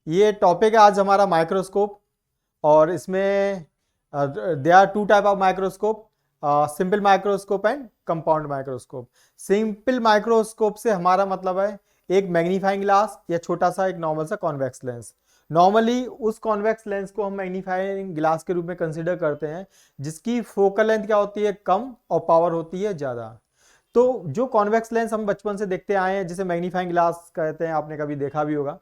ये टॉपिक है आज हमारा माइक्रोस्कोप। और इसमें they are two type of microscope, simple microscope and compound microscope. Simple microscope से हमारा मतलब है एक मैग्नीफाइंग ग्लास या छोटा सा एक नॉर्मल सा कॉन्वेक्स लेंस। नॉर्मली उस कॉन्वेक्स लेंस को हम मैग्नीफाइंग ग्लास के रूप में कंसिडर करते हैं जिसकी फोकल लेंथ क्या होती है, कम, और पावर होती है ज़्यादा। तो जो कॉन्वेक्स लेंस हम बचपन से देखते आए हैं जिसे मैग्नीफाइंग ग्लास कहते हैं, आपने कभी देखा भी होगा।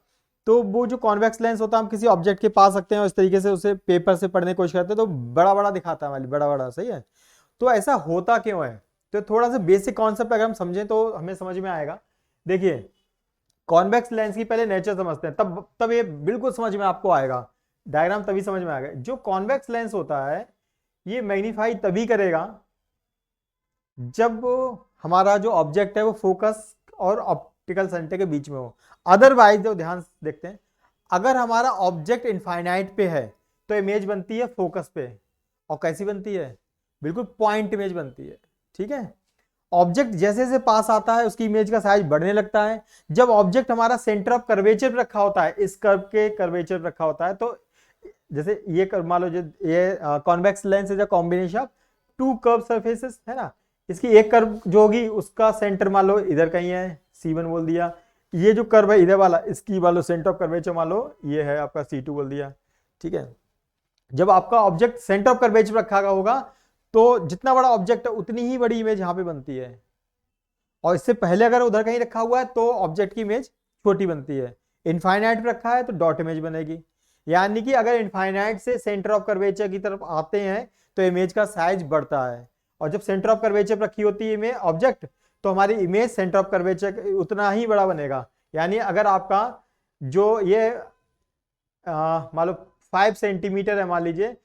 तो वो जो कॉन्वेक्स लेंस होता है हम किसी ऑब्जेक्ट के पास रखते हैं और इस तरीके से उसे पेपर से पढ़ने की कोशिश करते हैं तो बड़ा बड़ा दिखाता है, हमारी बड़ा बड़ा, सही है। तो ऐसा होता क्यों है? तो थोड़ा सा बेसिक कॉन्सेप्ट अगर हम समझें तो हमें समझ में आएगा। देखिए, कॉन्वेक्स लेंस की पहले नेचर समझते हैं, तब तब ये बिल्कुल समझ में आपको आएगा, डायग्राम तभी समझ में आएगा। जो कॉन्वेक्स लेंस होता है ये मैग्नीफाई तभी करेगा जब हमारा जो ऑब्जेक्ट है वो फोकस और ऑप्टिकल सेंटर के बीच में हो। अदरवाइज जो ध्यान से देखते हैं, अगर हमारा ऑब्जेक्ट इनफाइनाइट पे है तो इमेज बनती है फोकस पे। और कैसी बनती है? बिल्कुल पॉइंट इमेज बनती है, ठीक है। ऑब्जेक्ट जैसे जैसे पास आता है उसकी इमेज का साइज बढ़ने लगता है। जब ऑब्जेक्ट हमारा सेंटर ऑफ कर्वेचर पे रखा होता है, इस कर्व के कर्वेचर पे रखा होता है, तो जैसे ये कर्व मान लो, जो ये convex lens is a combination of two curve surfaces, है ना। इसकी एक कर्व जो होगी उसका सेंटर मान लो इधर कहीं है, C1 बोल दिया। ये जो कर्व है इधर वाला, इसकी मान लो सेंटर ऑफ कर्वेचर मान लो ये है आपका C2 बोल दिया, ठीक है। जब आपका ऑब्जेक्ट सेंटर ऑफ कर्वेचर रखा होगा तो जितना बड़ा ऑब्जेक्ट है उतनी ही बड़ी इमेज यहां पे बनती है। और इससे पहले अगर उधर कहीं रखा हुआ है तो ऑब्जेक्ट की इमेज छोटी बनती है। इनफाइनाइट पे रखा है तो डॉट इमेज बनेगी। यानी कि अगर इनफाइनाइट से सेंटर ऑफ कर्वेचर की तरफ आते हैं तो इमेज का साइज बढ़ता है, और जब सेंटर ऑफ कर्वेचर रखी होती है ऑब्जेक्ट तो हमारी इमेज सेंटर ऑफ कर्वेचर उतना ही बड़ा बनेगा। यानी अगर आपका जो ये मान लो 5 सेंटीमीटर है, मान लीजिए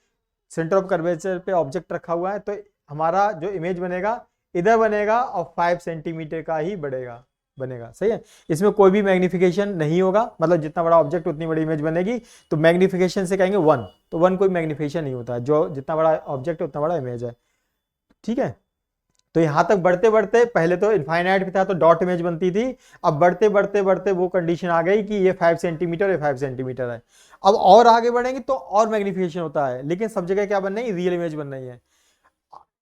सेंटर ऑफ कर्वेचर पे ऑब्जेक्ट रखा हुआ है, तो हमारा जो इमेज बनेगा इधर बनेगा और 5 सेंटीमीटर का ही बनेगा, सही है। इसमें कोई भी मैग्निफिकेशन नहीं होगा, मतलब जितना बड़ा ऑब्जेक्ट उतनी बड़ी इमेज बनेगी। तो मैग्निफिकेशन से कहेंगे 1, तो 1 कोई मैग्निफिकेशन नहीं होता, जो जितना बड़ा ऑब्जेक्ट है उतना बड़ा इमेज है, ठीक है। तो यहां तक बढ़ते बढ़ते, पहले तो इनफाइनाइट भी था तो डॉट इमेज बनती थी। अब बढ़ते बढ़ते बढ़ते वो कंडीशन आ गई कि ये 5 सेंटीमीटर, ये 5 सेंटीमीटर है। अब और आगे बढ़ेंगे तो और मैग्निफिकेशन होता है, लेकिन सब जगह क्या बन रही है? रियल इमेज बन रही है।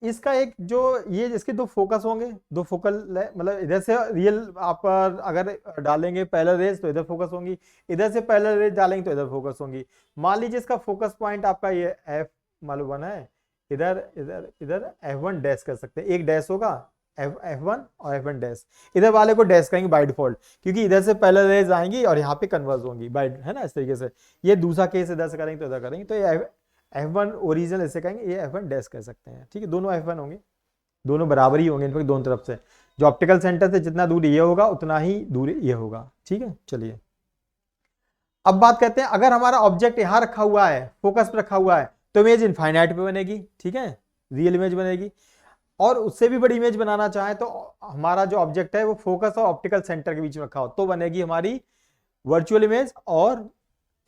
इसका एक जो ये इसके दो फोकस होंगे, दो फोकल, मतलब इधर से रियल आप अगर डालेंगे पैरेलल रेज तो इधर फोकस होंगी, इधर से पैरेलल रेज डालेंगे तो इधर फोकस होंगी। मान लीजिए इसका फोकस पॉइंट आपका ये एफ मालूम बना है, इधर इधर इधर F1 डैश कर सकते हैं, एक डैश होगा F1 और F1 डैश। इधर वाले को डैश करेंगे बाय डिफॉल्ट, क्योंकि इधर से पैरेलल रेज आएंगी और यहाँ पे कन्वर्ज होंगी बाय, है ना, इस तरीके से। ये दूसरा केस इधर से करेंगे तो इधर करेंगे, तो ये F1 ओरिजिनल ऐसे कहेंगे, ये F1 डैश कह सकते हैं, ठीक है। दोनों F1 होंगे, दोनों बराबर ही होंगे इनफैक्ट दोनों तरफ से। जो ऑप्टिकल सेंटर से जितना दूर ये होगा उतना ही दूर ये होगा, ठीक है। चलिए अब बात करते हैं, अगर हमारा ऑब्जेक्ट यहां रखा हुआ है, फोकस पे रखा हुआ है, तो इमेज इनफाइनाइट पे बनेगी, ठीक है, रियल इमेज बनेगी। और उससे भी बड़ी इमेज बनाना चाहे तो हमारा जो ऑब्जेक्ट है वो फोकस और ऑप्टिकल सेंटर के बीच में रखा हो तो बनेगी हमारी वर्चुअल इमेज, और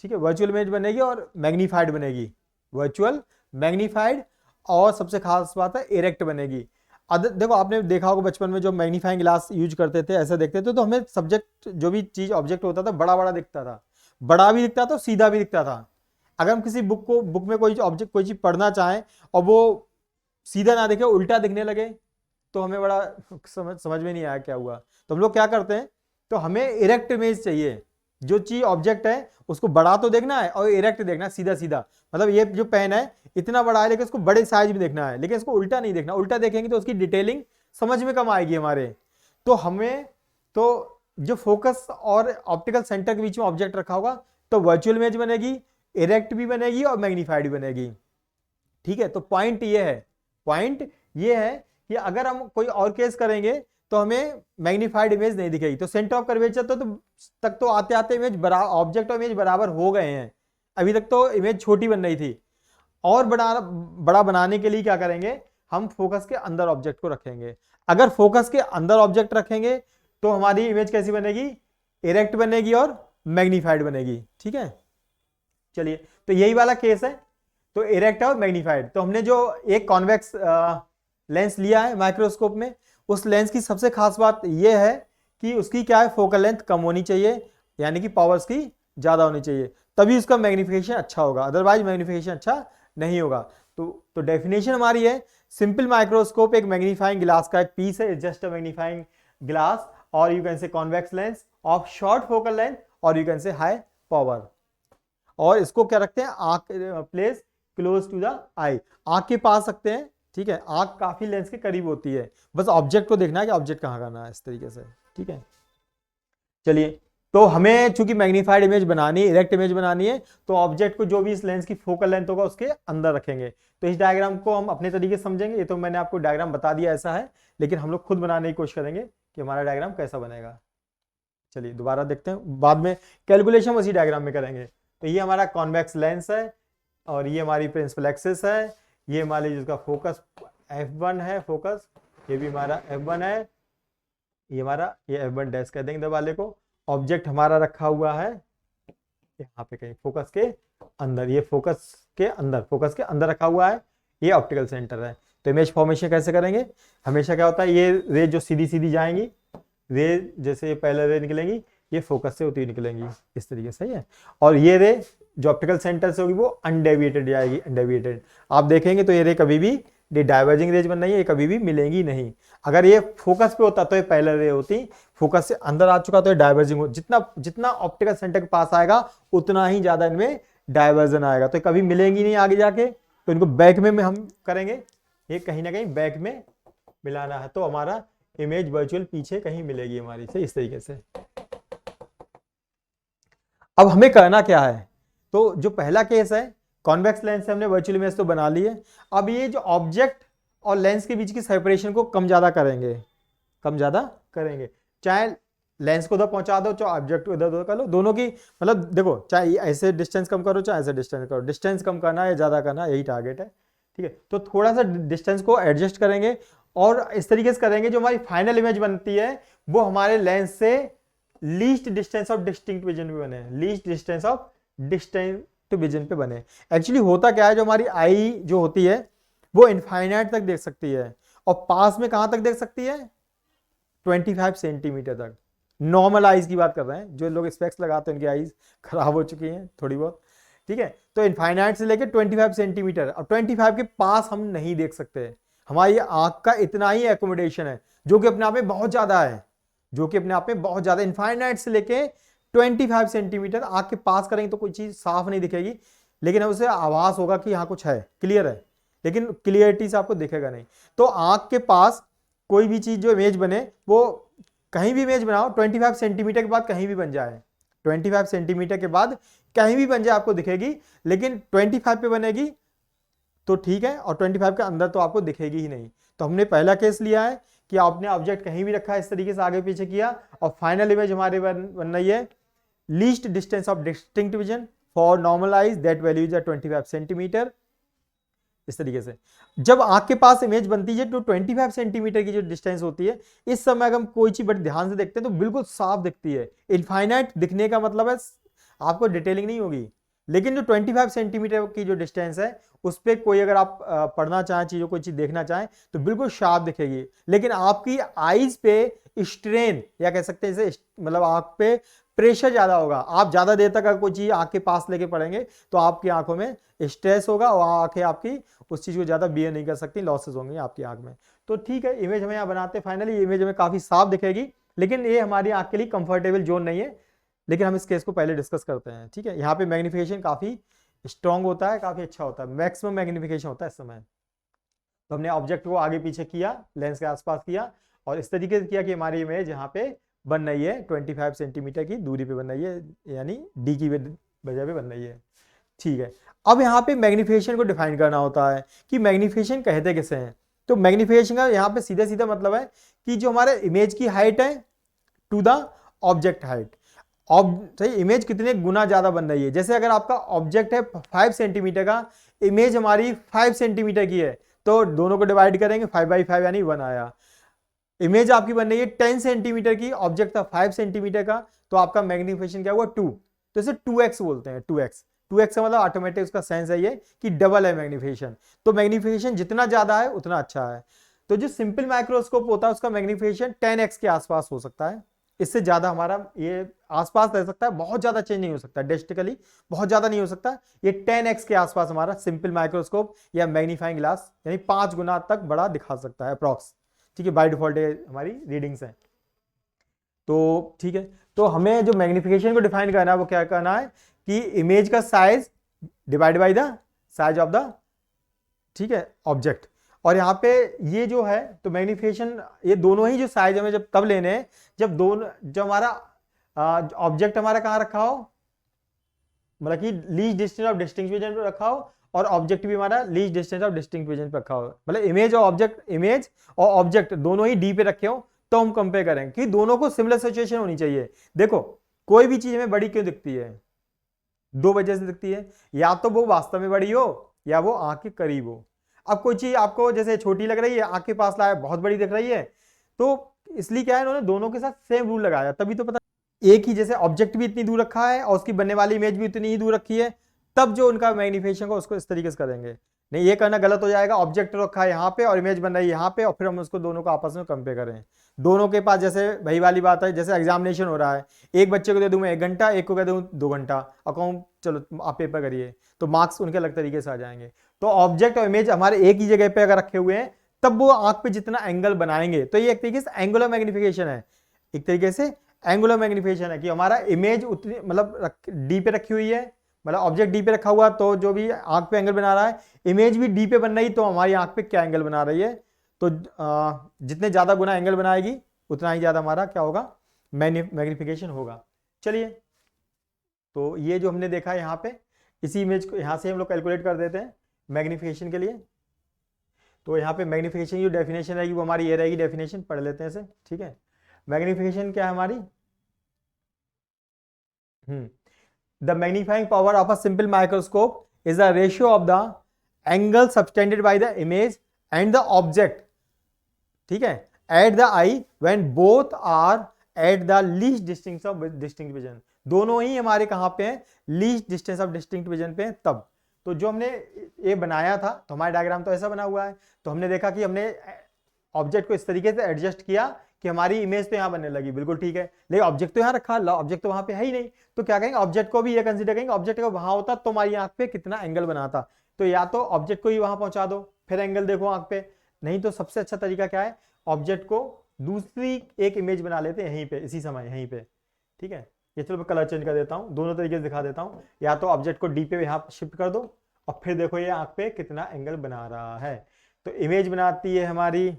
ठीक है, वर्चुअल इमेज बनेगी और मैग्नीफाइड बनेगी, वर्चुअल, मैग्नीफाइड, और सबसे खास बात है इरेक्ट बनेगी। देखो आपने देखा होगा बचपन में जो मैग्नीफाइंग ग्लास यूज करते थे, ऐसा देखते थे तो हमें सब्जेक्ट जो भी चीज ऑब्जेक्ट होता था बड़ा बड़ा दिखता था, बड़ा भी दिखता था, सीधा भी दिखता था। अगर हम किसी बुक में कोई ऑब्जेक्ट कोई चीज पढ़ना चाहें और वो सीधा ना दिखे, उल्टा दिखने लगे, तो हमें बड़ा समझ में नहीं आया क्या हुआ। तो हम लोग क्या करते हैं, तो हमें इरेक्ट इमेज चाहिए। जो चीज ऑब्जेक्ट है उसको बड़ा तो देखना है और इरेक्ट देखना है, सीधा सीधा। मतलब ये जो पेन है इतना बड़ा है लेकिन उसको बड़े साइज में देखना है, लेकिन इसको उल्टा नहीं देखना, उल्टा देखेंगे तो उसकी डिटेलिंग समझ में कम आएगी हमारे। तो हमें तो जो फोकस और ऑप्टिकल सेंटर के बीच में ऑब्जेक्ट रखा होगा तो वर्चुअल इमेज बनेगी, इरेक्ट भी बनेगी और मैग्नीफाइड भी बनेगी, ठीक है। तो पॉइंट ये है कि अगर हम कोई और केस करेंगे तो हमें मैग्नीफाइड इमेज नहीं दिखेगी। तो सेंटर ऑफ कर्वेचर तक तो आते आते इमेज ऑब्जेक्ट और इमेज बराबर हो गए हैं, अभी तक तो इमेज छोटी बन रही थी। और बड़ा बनाने के लिए क्या करेंगे, हम फोकस के अंदर ऑब्जेक्ट को रखेंगे। अगर फोकस के अंदर ऑब्जेक्ट रखेंगे तो हमारी इमेज कैसी बनेगी, इरेक्ट बनेगी और मैग्नीफाइड बनेगी, ठीक है। चलिए, तो यही वाला केस है, तो इरेक्ट और मैग्नीफाइड। तो हमने जो एक कॉन्वेक्स लेंस लिया है माइक्रोस्कोप में, उस लेंस की सबसे खास बात यह है कि उसकी क्या है, फोकल लेंथ कम होनी चाहिए, यानी कि पावर्स की ज्यादा होनी चाहिए, तभी उसका मैग्निफिकेशन अच्छा होगा, अदरवाइज मैग्निफिकेशन अच्छा नहीं होगा। तो डेफिनेशन हमारी है, सिंपल माइक्रोस्कोप एक मैग्नीफाइंग ग्लास का एक पीस है, जस्ट अ मैग्नीफाइंग ग्लास, और you can say convex lens of short focal length, और you can say high power. और इसको क्या रखते हैं, आंख place close to the eye, आंख के पास रखते हैं, ठीक है, आंख काफी लेंस के करीब होती है, बस ऑब्जेक्ट को देखना है कि ऑब्जेक्ट कहां करना है, इस तरीके से, ठीक है। चलिए, तो हमें चूंकि मैग्नीफाइड इमेज बनानी है, इरेक्ट इमेज बनानी है, तो ऑब्जेक्ट को जो भी इस लेंस की फोकल लेंथ होगा उसके अंदर रखेंगे। तो इस डायग्राम को हम अपने तरीके से समझेंगे, ये तो मैंने आपको डायग्राम बता दिया ऐसा है, लेकिन हम लोग खुद बनाने की कोशिश करेंगे कि हमारा डायग्राम कैसा बनेगा। चलिए दोबारा देखते हैं, बाद में कैलकुलेशन उसी डायग्राम में करेंगे। तो ये हमारा कॉन्वेक्स लेंस है, और ये हमारी प्रिंसिपल एक्सिस है, ये हमारे जिसका फोकस F1 है, फोकस, ये भी हमारा F1 है, ये हमारा ये F1 डैश कह देंगे वाले को। ऑब्जेक्ट हमारा रखा हुआ है यहाँ पे कहीं फोकस के अंदर, ये फोकस के अंदर रखा हुआ है, ये ऑप्टिकल सेंटर है। तो इमेज फॉर्मेशन कैसे करेंगे, हमेशा क्या होता है, ये रे जो सीधी सीधी जाएंगी, रे जैसे ये पहले रे निकलेंगी, ये फोकस से होती हुई निकलेंगी इस तरीके से, सही है। और ये रे जो ऑप्टिकल सेंटर से होगी वो अनडेविएटेड जाएगी, अनडेविएटेड। आप देखेंगे तो ये रे कभी भी डाइवर्जिंग रेज बन रही है, ये कभी भी मिलेंगी नहीं। अगर ये फोकस पे होता तो ये पहले रे होती, फोकस से अंदर आ चुका तो ये डाइवर्जिंग हो, जितना जितना ऑप्टिकल सेंटर के पास आएगा उतना ही ज्यादा इनमें डाइवर्जन आएगा, तो कभी मिलेंगी नहीं आगे जाके। तो इनको बैक में हम करेंगे, ये कहीं ना कहीं बैक में मिलाना है, तो हमारा इमेज वर्चुअल पीछे कहीं मिलेगी हमारी से, इस तरीके से। अब हमें करना क्या है, तो जो पहला केस है, कॉन्वेक्स लेंस से हमने वर्चुअल इमेज तो बना ली है। अब ये जो ऑब्जेक्ट और लेंस के बीच की सेपरेशन को कम ज्यादा करेंगे, चाहे लेंस को उधर पहुंचा दो, चाहे ऑब्जेक्ट को इधर कर लो, दोनों की मतलब देखो, चाहे ऐसे डिस्टेंस कम करो, चाहे ऐसे डिस्टेंस करो, डिस्टेंस कम करना या ज्यादा करना, यही टारगेट है, ठीक है। तो थोड़ा सा डिस्टेंस को एडजस्ट करेंगे, और इस तरीके से करेंगे जो हमारी फाइनल इमेज बनती है वो हमारे लेंस से least distance of distinct vision पे बने, least distance of distinct vision पे बने। एक्चुअली होता क्या है, जो हमारी आई जो होती है वो इनफाइनाइट तक देख सकती है, और पास में कहां तक देख सकती है, 25 सेंटीमीटर तक। नॉर्मल आईज की बात कर रहे हैं, जो लोग स्पेक्स लगाते हैं उनकी आईज खराब हो चुकी हैं थोड़ी बहुत, ठीक है। तो इनफाइनाइट से लेकर 25 सेंटीमीटर, अब 25 के पास हम नहीं देख सकते, हमारी आंख का इतना ही एकोमोडेशन है, जो कि अपने आप में बहुत ज्यादा है, इनफाइनाइट से लेके 25 सेंटीमीटर आंख के पास करेंगे तो कोई चीज साफ नहीं दिखेगी, लेकिन उसे आभास होगा कि यहाँ कुछ है, क्लियर है, लेकिन क्लियरिटी से आपको दिखेगा नहीं। तो आंख के पास कोई भी चीज जो इमेज बने, वो कहीं भी इमेज बनाओ 25 सेंटीमीटर के बाद कहीं भी बन जाए, 25 सेंटीमीटर के बाद कहीं भी बन जाए आपको दिखेगी, लेकिन 25 पे बनेगी तो ठीक है, और 25 के अंदर तो आपको दिखेगी ही नहीं। तो हमने पहला केस लिया है कि आपने ऑब्जेक्ट कहीं भी रखा है, इस तरीके से आगे पीछे किया, और फाइनल इमेज हमारे बन रही है least distance of distinct vision for normal eyes, that value is 25 centimetre, इस तरीके से। जब आंख के पास इमेज बनती है तो 25 सेंटीमीटर की जो डिस्टेंस होती है, इस समय अगर हम कोई चीज बड़ी ध्यान से देखते हैं तो बिल्कुल साफ दिखती है। इनफाइनाइट दिखने का मतलब है आपको डिटेलिंग नहीं होगी, लेकिन जो 25 सेंटीमीटर की जो डिस्टेंस है उस पर कोई अगर आप पढ़ना चाहें चीजों, कोई चीज देखना चाहें तो बिल्कुल शार्प दिखेगी, लेकिन आपकी आईज पे स्ट्रेन या कह सकते हैं इसे, मतलब आंख पे प्रेशर ज्यादा होगा। आप ज्यादा देर तक अगर कोई चीज आंख के पास लेके पढ़ेंगे तो आपकी आंखों में स्ट्रेस होगा, और आंखें आपकी उस चीज को ज्यादा बियर नहीं कर सकती, लॉसेस होंगे आपकी आंख में। तो ठीक है, इमेज हमें यहाँ बनाते हैं, फाइनली इमेज हमें काफी साफ दिखेगी, लेकिन ये हमारी आंख के लिए कंफर्टेबल जोन नहीं है, लेकिन हम इस केस को पहले डिस्कस करते हैं, ठीक है। यहाँ पे मैग्निफिकेशन काफी स्ट्रॉन्ग होता है, काफी अच्छा होता है, मैक्सिमम मैग्निफिकेशन होता है इस समय। तो हमने ऑब्जेक्ट को आगे पीछे किया, लेंस के आसपास किया, और इस तरीके से किया कि हमारी इमेज यहाँ पे बन रही है 25 सेंटीमीटर की दूरी पे बन रही है, यानी डी की वजह पे बन रही है, ठीक है। अब यहाँ पे मैग्निफिकेशन को डिफाइन करना होता है कि मैग्निफिकेशन कहते किसे हैं। तो मैग्निफिकेशन का यहाँ पे सीधा सीधा मतलब है कि जो हमारे इमेज की हाइट है टू द ऑब्जेक्ट हाइट, सही, इमेज कितने गुना ज्यादा बन रही है। जैसे अगर आपका ऑब्जेक्ट है 5 सेंटीमीटर का, इमेज हमारी 5 सेंटीमीटर की है, तो दोनों को डिवाइड करेंगे 5/5 यानी 1 आया। इमेज आपकी बन रही है 10 सेंटीमीटर की, ऑब्जेक्ट था 5 सेंटीमीटर का, तो आपका मैग्निफिकेशन क्या हुआ 2, तो इसे 2x बोलते हैं, 2x का मतलब ऑटोमेटिक उसका सेंस है ये कि डबल है मैग्निफिकेशन। तो मैग्निफिकेशन जितना ज्यादा है उतना अच्छा है। तो जो सिंपल माइक्रोस्कोप होता है उसका मैग्निफिकेशन 10x के आसपास हो सकता है, इससे ज्यादा हमारा ये आसपास रह सकता है, बहुत ज्यादा चेंज नहीं हो सकता ड्रेस्टिकली, बहुत ज्यादा नहीं हो सकता। ये 10x के आसपास हमारा सिंपल माइक्रोस्कोप या मैग्नीफाइंग ग्लास यानी 5 गुना तक बड़ा दिखा सकता है अप्रॉक्स। ठीक है, बाय डिफॉल्ट हमारी रीडिंग्स हैं। तो ठीक है, तो हमें जो मैग्निफिकेशन को डिफाइन करना है वो क्या करना है कि इमेज का size divide by the size of the, ठीक है, ऑब्जेक्ट। और यहाँ पे ये जो है तो मैग्निफिकेशन, ये दोनों ही जो साइज हमें जब तब लेने हैं जब हमारा ऑब्जेक्ट हमारा कहाँ रखा हो, मतलब कि least distance of distinct region पे रखा हो और ऑब्जेक्ट भी हमारा least distance of distinct region पे रखा हो, मतलब इमेज और ऑब्जेक्ट दोनों ही डी पे रखे हो, तो हम कंपेयर करें कि दोनों को सिमिलर सिचुएशन होनी चाहिए। देखो कोई भी चीज हमें बड़ी क्यों दिखती है, दो वजह से दिखती है, या तो वो वास्तव में बड़ी हो या वो आंख के करीब हो। अब कोई चीज आपको जैसे छोटी लग रही है, आंख के पास लाया बहुत बड़ी दिख रही है, तो इसलिए क्या है इन्होंने दोनों के साथ सेम रूल लगाया, तभी तो पता एक ही जैसे ऑब्जेक्ट भी इतनी दूर रखा है और उसकी बनने वाली इमेज भी उतनी ही दूर रखी है, तब जो उनका मैग्निफिकेशन को उसको इस तरीके से करेंगे। नहीं ये करना गलत हो जाएगा, ऑब्जेक्ट रखा है यहाँ पे और इमेज बन रही है यहाँ पे और फिर हम उसको दोनों को आपस में कंपेयर करें। दोनों के पास जैसे वही वाली बात है, जैसे एग्जामिनेशन हो रहा है, एक बच्चे को दे दूं मैं 1 घंटा, एक को दे दूं 2 घंटा, अकाउंट चलो आप पेपर करिए, तो मार्क्स उनके अलग तरीके से आ जाएंगे। तो ऑब्जेक्ट और इमेज हमारे एक ही जगह पे अगर रखे हुए हैं तब वो आंख पे जितना एंगल बनाएंगे, तो ये एक तरीके से एंगुलर मैग्निफिकेशन है, एक तरीके से एंगुलर मैग्निफिकेशन है कि हमारा इमेज उतनी मतलब डी पे रखी हुई है, मतलब ऑब्जेक्ट डी पे रखा हुआ तो जो भी आंख पे एंगल बना रहा है, इमेज भी डी पे बन रही तो हमारी आंख पे क्या एंगल बना रही है, तो जितने ज्यादा गुना एंगल बनाएगी उतना ही ज्यादा हमारा क्या होगा, मैग्निफिकेशन होगा। चलिए, तो ये जो हमने देखा यहाँ पे, इसी इमेज को यहाँ से हम लोग कैलकुलेट कर देते हैं मैग्निफिकेशन के लिए। तो यहाँ पे मैग्निफिकेशन की जो डेफिनेशन रहेगी वो हमारी ये रहेगी, डेफिनेशन पढ़ लेते हैं इसे, ठीक है। मैग्निफिकेशन क्या है हमारी, the magnifying power of a simple microscope is the ratio of the angle subtended by the image and the object, ठीक है, at the eye when both are at the least distance of distinct vision. दोनों ही हमारे कहां पे हैं, least distance of distinct vision पे तब। तो जो हमने ये बनाया था तो हमारा डायग्राम तो ऐसा बना हुआ है, तो हमने देखा कि हमने ऑब्जेक्ट को इस तरीके से एडजस्ट किया कि हमारी इमेज तो यहां बनने लगी, बिल्कुल ठीक है, लेकिन ऑब्जेक्ट तो यहां रखा, ऑब्जेक्ट तो वहां पे है ही नहीं, तो क्या कहेंगे ऑब्जेक्ट को भी ये कंसीडर करेंगे, ऑब्जेक्ट को वहां होता तो हमारी आंख पे कितना एंगल बनाता, तो या तो ऑब्जेक्ट को ही वहां पहुंचा दो फिर एंगल देखो आंख पे, नहीं तो सबसे अच्छा तरीका क्या है, ऑब्जेक्ट को दूसरी एक इमेज बना लेते हैं यहीं पे, इसी समय यहीं पे, ठीक है। ये चलो मैं कलर चेंज कर देता हूँ, दोनों तरीके से दिखा देता हूँ, या तो ऑब्जेक्ट को डी पे यहाँ शिफ्ट कर दो और फिर देखो ये आंख पे कितना एंगल बना रहा है। तो इमेज बनाती है हमारी,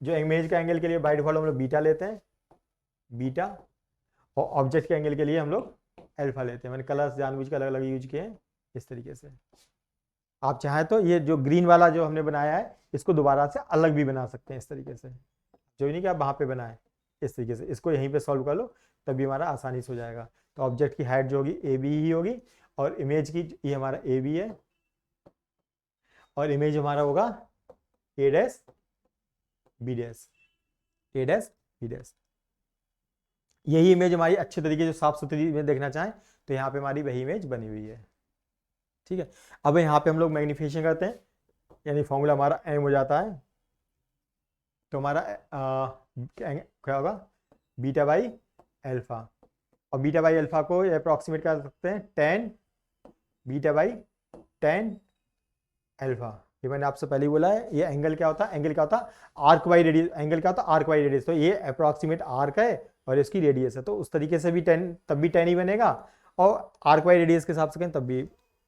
जो इमेज का एंगल के लिए बाय डिफॉल्ट हम लोग बीटा लेते हैं, बीटा, और ऑब्जेक्ट के एंगल के लिए हम लोग अल्फा लेते हैं। मैंने कलर्स जानबूझ के अलग अलग यूज किए हैं इस तरीके से। आप चाहें तो ये जो ग्रीन वाला जो हमने बनाया है इसको दोबारा से अलग भी बना सकते हैं इस तरीके से, जो नहीं कि आप वहां पे बनाए, इस तरीके से इसको यहीं पे सॉल्व कर लो तभी हमारा आसानी से हो जाएगा। तो ऑब्जेक्ट की हाइट जो होगी ए बी ही होगी और इमेज की ये हमारा ए बी है और इमेज हमारा होगा ए dash B dash, A dash B dash. यही इमेज हमारी अच्छे तरीके से साफ सुथरी इमेज देखना चाहें तो यहाँ पे हमारी वही इमेज बनी हुई है, ठीक है। अब यहाँ पे हम लोग मैग्निफिकेशन करते हैं, यानी फॉर्मूला हमारा एम हो जाता है, तो हमारा क्या होगा, बीटा बाई अल्फा, और बीटा बाई अल्फा को अप्रॉक्सीमेट कर सकते हैं 10 बीटा बाई 10 अल्फा। ये मैंने आपसे पहले ही बोला है, ये एंगल क्या होता है, एंगल क्या होता है आर्क बाई रेडियस, एंगल क्या होता है आर्क बाई रेडियस, तो ये अप्रॉक्सीमेट आर्क है और इसकी रेडियस है, तो उस तरीके से भी 10 तब भी 10 ही बनेगा, और आर्क बाई रेडियस के हिसाब से कहें तब भी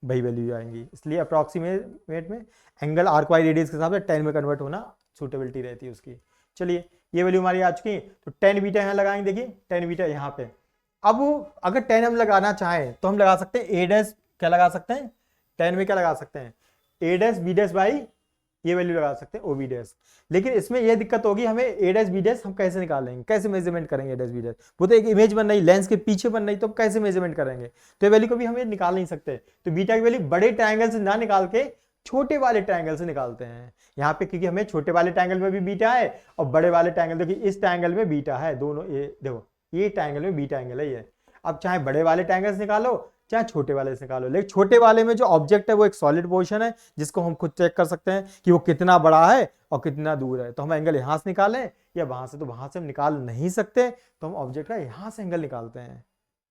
वही वैल्यू आएंगी, इसलिए अप्रॉक्सीमेट में एंगल आर्क बाई रेडियस के हिसाब से 10 में कन्वर्ट होना सूटेबिलिटी रहती है उसकी। चलिए ये वैल्यू हमारी आ चुकी, तो 10 बीटा यहाँ लगाएंगे, देखिए 10 बीटा यहाँ पे। अब अगर 10 हम लगाना चाहें तो हम लगा सकते हैं ए डैश, क्या लगा सकते हैं 10 में क्या लगा सकते हैं ए डैश बी डैश बाई ये वैल्यू लगा सकते हैं ओ बी डैश। लेकिन इसमें यह दिक्कत होगी, हमें ए डैश बी डैश हम कैसे निकालेंगे, कैसे मेजरमेंट करेंगे ए डैश बी डैश, वो तो एक इमेज बन रही लेंस के पीछे बन रही, तो कैसे मेजरमेंट करेंगे, तो ये वैल्यू को भी हमें निकाल नहीं सकते, तो बीटा की वैल्यू बड़े ट्रायंगल से ना निकाल के छोटे वाले ट्रायंगल से निकालते हैं यहाँ पे, क्योंकि हमें छोटे वाले ट्रायंगल में भी बीटा है और बड़े वाले ट्रायंगल, देखिए इस ट्रायंगल में बीटा है, दोनों ये देखो ये ट्रायंगल में बीटा एंगल है ये। अब चाहे बड़े वाले ट्रायंगल से निकालो चाहे छोटे वाले से निकालो, लेकिन छोटे वाले में जो ऑब्जेक्ट है वो एक सॉलिड पोर्शन है जिसको हम खुद चेक कर सकते हैं कि वो कितना बड़ा है और कितना दूर है। तो हम एंगल यहां से निकालें या वहां से, तो वहां से हम निकाल नहीं सकते, तो हम ऑब्जेक्ट का यहां से एंगल निकालते हैं,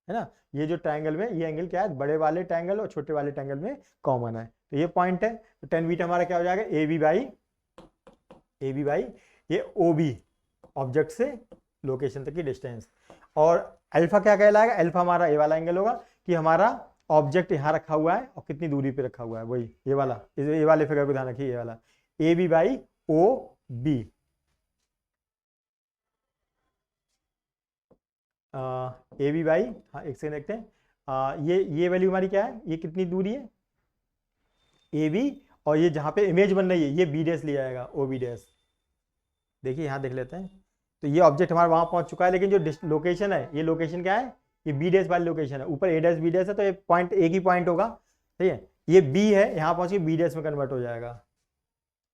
है ना। ये जो ट्रायंगल में ये एंगल क्या है, बड़े वाले ट्रायंगल और छोटे वाले ट्रायंगल में कॉमन है। तो ये पॉइंट है। तो टेन बीटा हमारा क्या हो जाएगा, ए बी बाई ये ओ बी, ऑब्जेक्ट से लोकेशन तक की डिस्टेंस। और अल्फा क्या कहलाएगा, अल्फा हमारा ये वाला एंगल होगा कि हमारा ऑब्जेक्ट यहाँ रखा हुआ है और कितनी दूरी पे रखा हुआ है, वही ये वाला, ये वाले फिगर को ध्यान रखिए, ये वाला A B by O B. A B by, हाँ एक सेकंड देखते हैं, ये वैल्यू हमारी क्या है, ये कितनी दूरी है ए बी, और ये जहाँ पे इमेज बन रही है ये बी डैश लिया जाएगा, ओ बी डैश। देखिए यहाँ देख लेते हैं, तो ये ऑब्जेक्ट हमारा वहां पहुंच चुका है, लेकिन जो लोकेशन है, ये लोकेशन क्या है, ये बी डैश वाली लोकेशन है, ऊपर ए डैश बी डैश है, तो ये पॉइंट एक ही पॉइंट होगा, ठीक है। ये बी है, यहाँ पहुंच के बी डैश में कन्वर्ट हो जाएगा,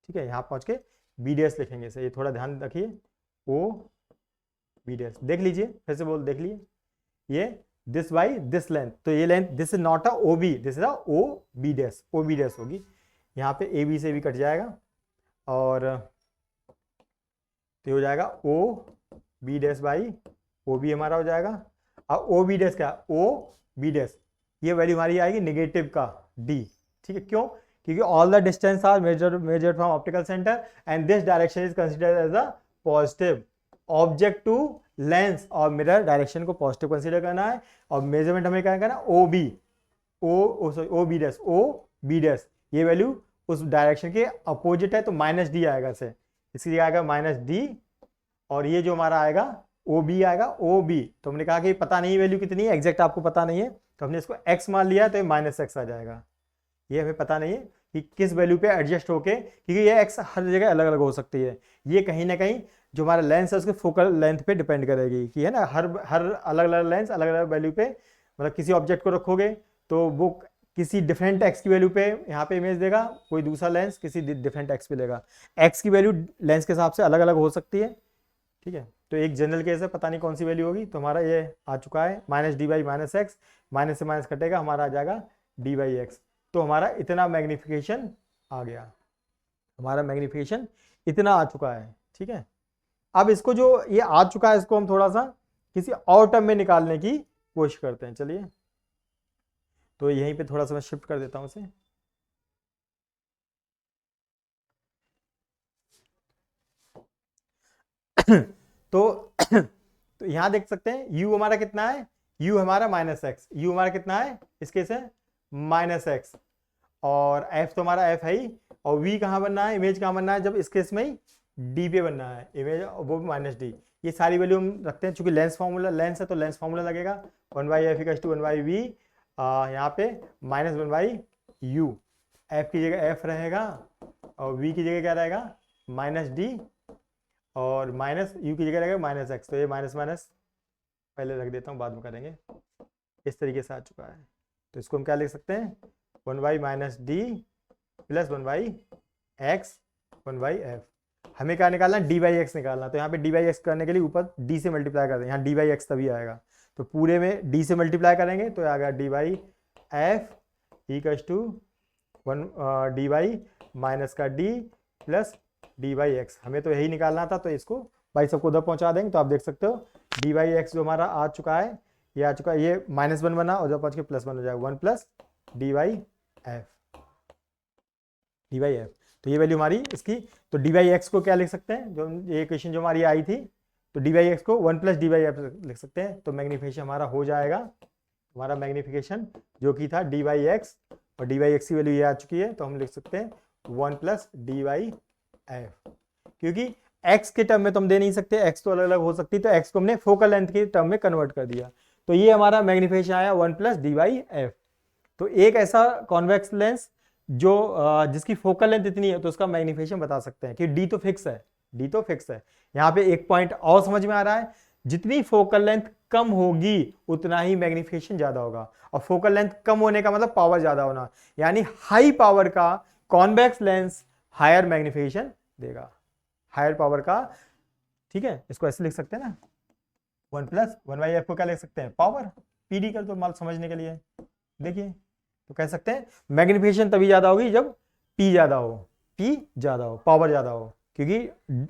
ठीक है। यहाँ पहुंच के बी डैश लिखेंगे, सही, ये थोड़ा ध्यान रखिए, ओ बी डैश देख लीजिए, फिर से बोल देख लीजिए, ये दिस बाई दिस लेंथ, तो ये length, this is not a O B, this is a O B dash, O B dash होगी। यहाँ पे ए बी से भी कट जाएगा, और तो हो जाएगा O B dash by O B हमारा हो जाएगा। अब ओ बी डैश क्या, ओ बी डैश, ये वैल्यू हमारी आएगी निगेटिव का डी, ठीक है। क्यों, क्योंकि all the distance are measured from optical centre and this direction is considered as a positive, object to lens और मिरर डायरेक्शन को पॉजिटिव कंसीडर करना है, और मेजरमेंट हमें क्या करना है, O B, O B dash, O B dash, ये वैल्यू उस डायरेक्शन के अपोजिट है, तो माइनस डी आएगा, से इसकी जगह आएगा माइनस डी, और ये जो हमारा आएगा ओ बी आएगा, ओ बी, तो हमने कहा कि पता नहीं वैल्यू कितनी है, एग्जैक्ट आपको पता नहीं है, तो हमने इसको एक्स मान लिया, तो ये माइनस एक्स आ जाएगा। ये हमें पता नहीं है कि किस वैल्यू पे एडजस्ट होके, क्योंकि ये एक्स हर जगह अलग अलग हो सकती है, ये कहीं ना कहीं जो हमारा लेंस है उसके फोकल लेंथ पे डिपेंड करेगी, कि है ना, हर हर अलग अलग लेंस अलग अलग वैल्यू पे, मतलब किसी ऑब्जेक्ट को रखोगे तो वो किसी डिफरेंट एक्स की वैल्यू पे यहाँ पे इमेज देगा, कोई दूसरा लेंस किसी डिफरेंट एक्स पे लेगा, एक्स की वैल्यू लेंस के हिसाब से अलग अलग हो सकती है, ठीक है। तो एक जनरल केस है, पता नहीं कौन सी वैल्यू होगी, तो हमारा ये आ चुका है minus D by minus X, minus से माइनस कटेगा, हमारा आ जाएगा डी बाई एक्स। तो हमारा इतना मैग्निफिकेशन आ गया, हमारा मैग्निफिकेशन इतना आ चुका है, ठीक है। अब इसको जो ये आ चुका है, इसको हम थोड़ा सा किसी और टर्म में निकालने की कोशिश करते हैं, चलिए। तो यहीं पे थोड़ा सा मैं शिफ्ट कर देता हूं इसे, तो यहां देख सकते हैं u हमारा कितना है, u हमारा माइनस एक्स, u हमारा कितना है इसके से माइनस एक्स, और f तो हमारा f है ही, और v कहाँ बनना है, इमेज कहाँ बनना है, जब इस केस में ही d पे बनना है इमेज, वो भी माइनस डी। ये सारी वैल्यू हम रखते हैं, चूंकि लेंस फार्मूला, लेंस है तो लेंस फार्मूला लगेगा, 1/f इक्वल्स टू 1/v, यहाँ पे माइनस 1/u, f की जगह f रहेगा और v की जगह क्या रहेगा माइनस डी, और माइनस u की जगह रहेगा माइनस एक्स, तो ये माइनस माइनस पहले रख देता हूँ, बाद में करेंगे। इस तरीके से आ चुका है, तो इसको हम क्या लिख सकते हैं, 1/- minus D plus 1/x 1/f। हमें क्या निकालना है, डी बाई एक्स निकालना, तो यहाँ पे डी बाई एक्स करने के लिए ऊपर डी से मल्टीप्लाई कर दें, यहाँ डी बाई एक्स तभी आएगा, तो पूरे में डी से मल्टीप्लाई करेंगे तो आ गया D by F equals to 1 D by minus का D plus D by X, हमें तो यही निकालना था, तो इसको भाई सबको उधर पहुंचा देंगे, तो आप देख सकते हो डी बाई एक्स जो हमारा आ चुका है, ये आ चुका है, ये -1 बना और जब पहुंच के +1 हो जाएगा, 1 plus D by F, D by F. तो ये वैल्यू हमारी इसकी, तो डी बाई एक्स को क्या लिख सकते हैं, जो ये क्वेश्चन जो हमारी आई थी, तो डी बाई एक्स को 1 प्लस डी बाई एफ लिख सकते हैं, तो मैग्नीफिकेशन हमारा हो जाएगा, हमारा मैग्नीफिकेशन जो कि था डी बाई एक्स, और डी बाई एक्स की वैल्यू ये आ चुकी है, तो हम लिख सकते हैं 1 प्लस डी बाई एफ, क्योंकि x के टर्म में तो हम दे नहीं सकते, x तो अलग अलग हो सकती, तो x को हमने फोकल लेंथ के टर्म में कन्वर्ट कर दिया, तो ये हमारा मैग्नीफिकेशन आया 1 प्लस डी बाई एफ। तो एक ऐसा कॉन्वेक्स लेंस जो जिसकी फोकल लेंथ इतनी है, तो उसका मैग्नीफिकेशन बता सकते हैं कि d तो फिक्स है, d तो फिक्स है। यहाँ पे एक पॉइंट और समझ में आ रहा है, जितनी फोकल लेंथ कम होगी उतना ही मैग्नीफिकेशन ज्यादा होगा, और फोकल लेंथ कम होने का मतलब पावर ज्यादा होना, यानी हाई पावर का कॉन्वेक्स लेंस हायर मैग्नीफिकेशन देगा, हायर पावर का, ठीक है। इसको ऐसे लिख सकते हैं ना, 1 प्लस 1/f को क्या लिख सकते हैं, पावर, पीडी कर दो माल समझने के लिए, देखिए, तो कह सकते हैं मैग्निफिकेशन तभी ज़्यादा होगी जब P ज़्यादा हो, P ज़्यादा हो, पावर ज़्यादा हो, क्योंकि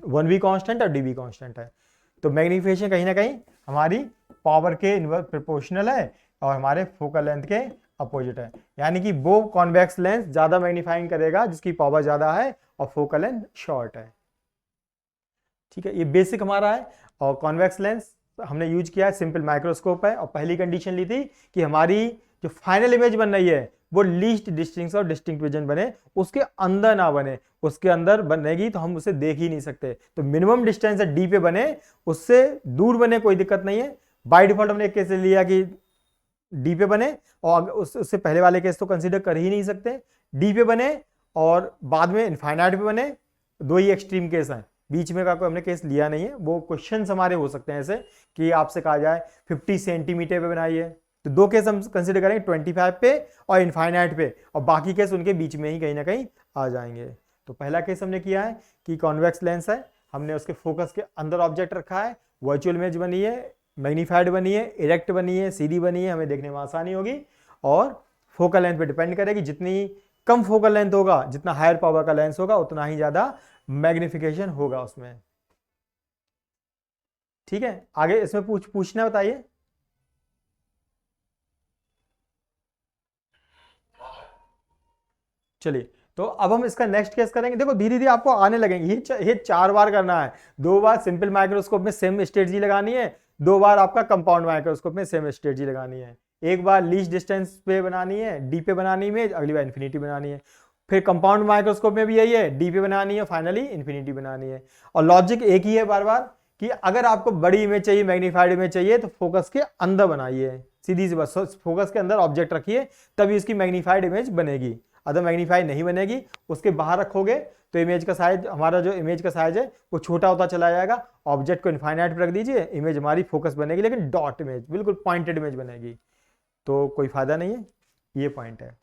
1V कांस्टेंट और dB कांस्टेंट है। तो मैग्निफिकेशन कहीं ना कहीं हमारी पावर के इनवर्स प्रोपोर्शनल है और हमारे फोकल लेंथ के अपोजिट है, यानी कि वो कॉन्वेक्स लेंस ज़्यादा मैग्नीफाइंग करेगा जिसकी पावर ज़्यादा है और फोकल लेंथ शॉर्ट है। ठीक है, ये बेसिक हमारा है। और कॉन्वेक्स लेंस हमने यूज किया है, सिंपल माइक्रोस्कोप है, और पहली कंडीशन ली थी कि हमारी जो फाइनल इमेज बन रही है वो लीस्ट डिस्टिंक्ट और डिस्टिंक्ट विजन बने, उसके अंदर ना बने। उसके अंदर बनेगी तो हम उसे देख ही नहीं सकते, तो मिनिमम डिस्टेंस है डी पे बने, उससे दूर बने कोई दिक्कत नहीं है। बाय डिफॉल्ट हमने एक केस लिया कि डी पे बने, और उससे पहले वाले केस तो कंसीडर कर ही नहीं सकते। डी पे बने और बाद में इनफाइनाइट पे बने, दो ही एक्सट्रीम केस हैं, बीच में का कोई हमने केस लिया नहीं है। वो क्वेश्चंस हमारे हो सकते हैं ऐसे कि आपसे कहा जाए 50 सेंटीमीटर पे बनाइए, तो दो केस हम कंसीडर करेंगे 25 पे और इनफाइनाइट पे, और बाकी केस उनके बीच में ही कहीं ना कहीं आ जाएंगे। तो पहला केस हमने किया है कि कॉन्वेक्स लेंस है, हमने उसके फोकस के अंदर ऑब्जेक्ट रखा है, वर्चुअल इमेज बनी है, मैग्नीफाइड बनी है, इरेक्ट बनी है, सीधी बनी है, हमें देखने में आसानी होगी, और फोकल लेंथ पे डिपेंड करेगी। जितनी कम फोकल लेंथ होगा, जितना हायर पावर का लेंस होगा, उतना ही ज्यादा मैग्निफिकेशन होगा उसमें। ठीक है, आगे इसमें पूछना बताइए। चलिए, तो अब हम इसका नेक्स्ट केस करेंगे। देखो धीरे धीरे आपको आने लगेंगे, ये 4 बार करना है। 2 बार सिंपल माइक्रोस्कोप में सेम स्ट्रेटजी लगानी है, 2 बार आपका कंपाउंड माइक्रोस्कोप में सेम स्ट्रेटजी लगानी है। एक बार लीस्ट डिस्टेंस पे बनानी है, डी पे बनानी है, अगली बार इन्फिनिटी बनानी है। फिर कंपाउंड माइक्रोस्कोप में भी यही है, डी पे बनानी है, फाइनली इन्फिनिटी बनानी है। और लॉजिक एक ही है बार बार कि अगर आपको बड़ी इमेज चाहिए, मैग्नीफाइड इमेज चाहिए, तो फोकस के अंदर बनाइए, सीधी सी बस, फोकस के अंदर ऑब्जेक्ट रखिए, तभी इसकी मैग्नीफाइड इमेज बनेगी। अदर मैग्नीफाई नहीं बनेगी, उसके बाहर रखोगे तो इमेज का साइज, हमारा जो इमेज का साइज है वो छोटा होता चला जाएगा। ऑब्जेक्ट को इनफाइनाइट पे रख दीजिए, इमेज हमारी फोकस बनेगी, लेकिन डॉट इमेज, बिल्कुल पॉइंटेड इमेज बनेगी, तो कोई फायदा नहीं है। ये पॉइंट है।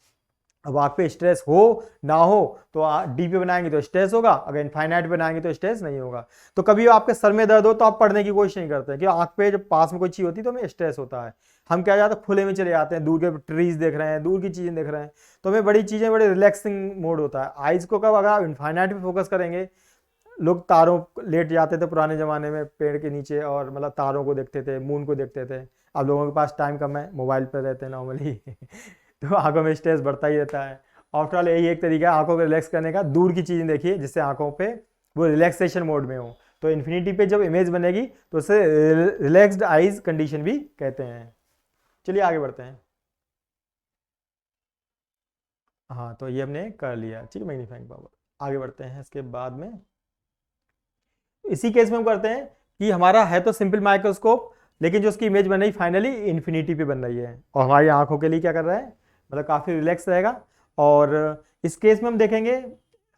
अब आंख पे स्ट्रेस हो ना हो, तो डी पे बनाएंगे तो स्ट्रेस होगा, अगर इनफाइनाइट बनाएंगे तो स्ट्रेस नहीं होगा। तो कभी आपके सर में दर्द हो तो आप पढ़ने की कोशिश नहीं करते, कि आंख पे जब पास में कोई चीज होती है तो हमें स्ट्रेस होता है, हम क्या जाते हैं खुले में चले जाते हैं, दूर के ट्रीज देख रहे हैं, दूर की चीजें देख रहे हैं, तो हमें बड़ी चीजें, बड़े रिलैक्सिंग मोड होता है। आइज को कब अगर आप इनफाइनाइट पे फोकस करेंगे, लोग तारों लेट जाते थे पुराने जमाने में पेड़ के नीचे, और मतलब तारों को देखते थे, मून को देखते थे। अब लोगों के पास टाइम कम है, मोबाइल पर रहते हैं नॉर्मली तो आंखों में स्ट्रेस बढ़ता ही रहता है। आफ्टर ऑल यही एक तरीका है आंखों को रिलैक्स करने का, दूर की चीजें देखिए जिससे आंखों पे वो रिलैक्सेशन मोड में हो। तो इन्फिनिटी पे जब इमेज बनेगी तो उसे रिलैक्स्ड आईज कंडीशन भी कहते हैं। चलिए आगे बढ़ते हैं। हाँ, तो ये हमने कर लिया, ठीक है, मैग्नीफाइंग पावर। आगे बढ़ते हैं इसके बाद में, इसी केस में हम करते हैं कि हमारा है तो सिंपल माइक्रोस्कोप, लेकिन जो उसकी इमेज बन रही फाइनली इन्फिनिटी पे बन रही है, और हमारी आंखों के लिए क्या कर रहा है, मतलब काफी रिलैक्स रहेगा। और इस केस में हम देखेंगे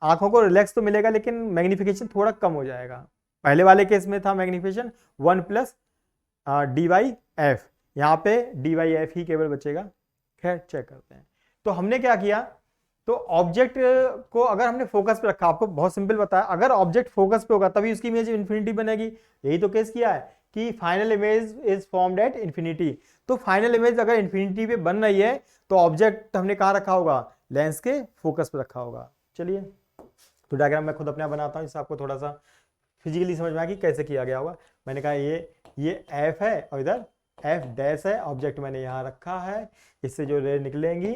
आंखों को रिलैक्स तो मिलेगा, लेकिन मैग्निफिकेशन थोड़ा कम हो जाएगा। पहले वाले केस में था मैग्निफिकेशन 1+dy/f, यहाँ पे dy/f ही केवल बचेगा। खैर चेक करते हैं। तो हमने क्या किया, तो ऑब्जेक्ट को अगर हमने फोकस पे रखा, आपको बहुत सिंपल बताया, अगर ऑब्जेक्ट फोकस पे होगा तभी उसकी इमेज इन्फिनिटी बनेगी। यही तो केस किया है कि final image is formed at infinity. तो फाइनल इमेज अगर इन्फिनिटी पे बन रही है तो ऑब्जेक्ट हमने कहाँ रखा होगा, लेंस के फोकस पे रखा होगा। चलिए, तो डायग्राम मैं खुद अपना बनाता हूँ, इससे आपको थोड़ा सा फिजिकली समझ में आएगी कैसे किया गया होगा। मैंने कहा ये एफ है और इधर एफ डैश है, ऑब्जेक्ट मैंने यहाँ रखा है, इससे जो रे निकलेंगी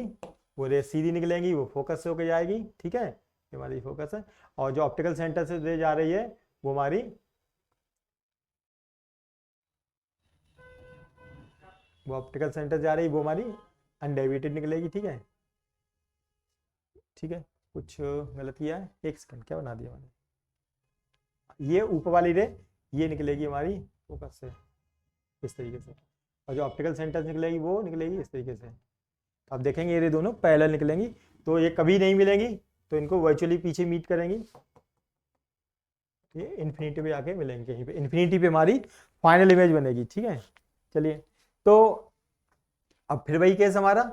वो रे सीधी निकलेंगी, वो फोकस से होकर जाएगी। ठीक है, ये हमारी फोकस है, और जो ऑप्टिकल सेंटर से रे जा रही है वो हमारी ऑप्टिकल सेंटर जा रही है, वो हमारी अनडेविएटेड निकलेगी। ठीक है, ठीक है, कुछ गलत किया है, एक सेकंड, क्या बना दिया मैंने, ये ऊपर वाली रे ये निकलेगी हमारी फोकस से इस तरीके से, और जो ऑप्टिकल सेंटर निकलेगी वो निकलेगी इस तरीके से। आप देखेंगे ये दोनों पैरेलल निकलेंगी, तो ये कभी नहीं मिलेंगी, तो इनको वर्चुअली पीछे मीट करेंगी, ये इन्फिनिटी पे आके मिलेंगे कहीं पे, इन्फिनिटी पे हमारी फाइनल इमेज बनेगी। ठीक है, चलिए, तो अब फिर वही केस हमारा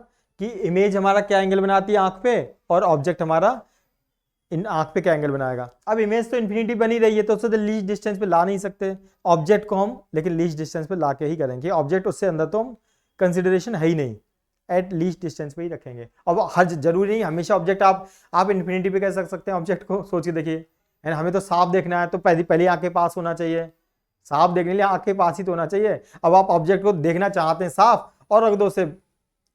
कि इमेज हमारा क्या एंगल बनाती है आंख पे, और ऑब्जेक्ट हमारा इन आंख पे क्या एंगल बनाएगा। अब इमेज तो इन्फिनिटी बनी रही है, तो उससे लीस्ट डिस्टेंस पे ला नहीं सकते ऑब्जेक्ट को हम, लेकिन लीस्ट डिस्टेंस पे ला के ही करेंगे, ऑब्जेक्ट उससे अंदर तो हम कंसिडरेशन है ही नहीं। एट लीस्ट डिस्टेंस पे ही रखेंगे। अब हर जरूरी नहीं हमेशा ऑब्जेक्ट आप इन्फिनिटी पे कैसे रख सकते हैं ऑब्जेक्ट को, सोच के देखिए। एंड हमें तो साफ देखना है तो पहले आंखें पास होना चाहिए, साफ देखने के लिए आंखें पास ही तो होना चाहिए। अब आप ऑब्जेक्ट को देखना चाहते हैं साफ और रख दो से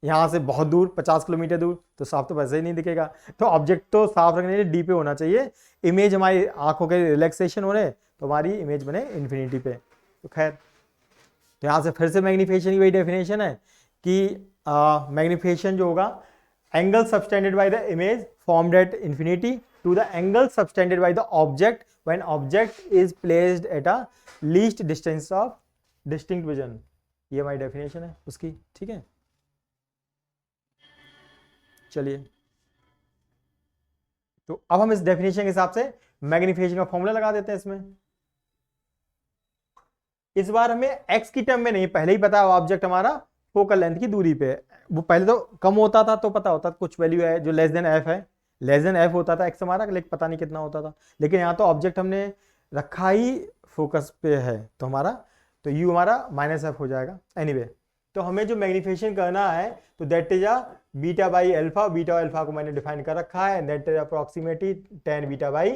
यहाँ से बहुत दूर 50 किलोमीटर दूर, तो साफ तो वैसे ही नहीं दिखेगा। तो ऑब्जेक्ट तो साफ रखने के लिए डी पे होना चाहिए, इमेज हमारी आंखों के रिलैक्सेशन हो रहे तो हमारी इमेज बने इन्फिनिटी पे। तो खैर, तो यहाँ से फिर से मैग्निफिकेशन की वही डेफिनेशन है कि मैग्निफिकेशन जो होगा, angle subtended by the image formed at infinity to the angle subtended by the object when object is placed at a least distance of distinct vision. ये हमारी डेफिनेशन है उसकी, ठीक है। चलिए, तो अब हम इस डेफिनेशन के हिसाब से मैग्निफिकेशन का फॉर्मूला लगा देते हैं इसमें। इस बार हमें एक्स की टर्म में नहीं, पहले ही पता है ऑब्जेक्ट हमारा फोकल लेंथ की दूरी पे है। वो पहले तो कम होता था तो पता होता था कुछ वैल्यू है जो लेस देन एफ है, लेस देन एफ होता था एक्स हमारा, लेकिन पता नहीं कितना होता था। लेकिन यहाँ तो ऑब्जेक्ट हमने रखा ही फोकस पे है तो हमारा तो यू हमारा माइनस एफ हो जाएगा। एनीवे, तो हमें जो मैग्निफिकेशन करना है तो that is a beta by alpha, beta alpha को मैंने डिफाइन कर रखा है, that is approximately tan beta by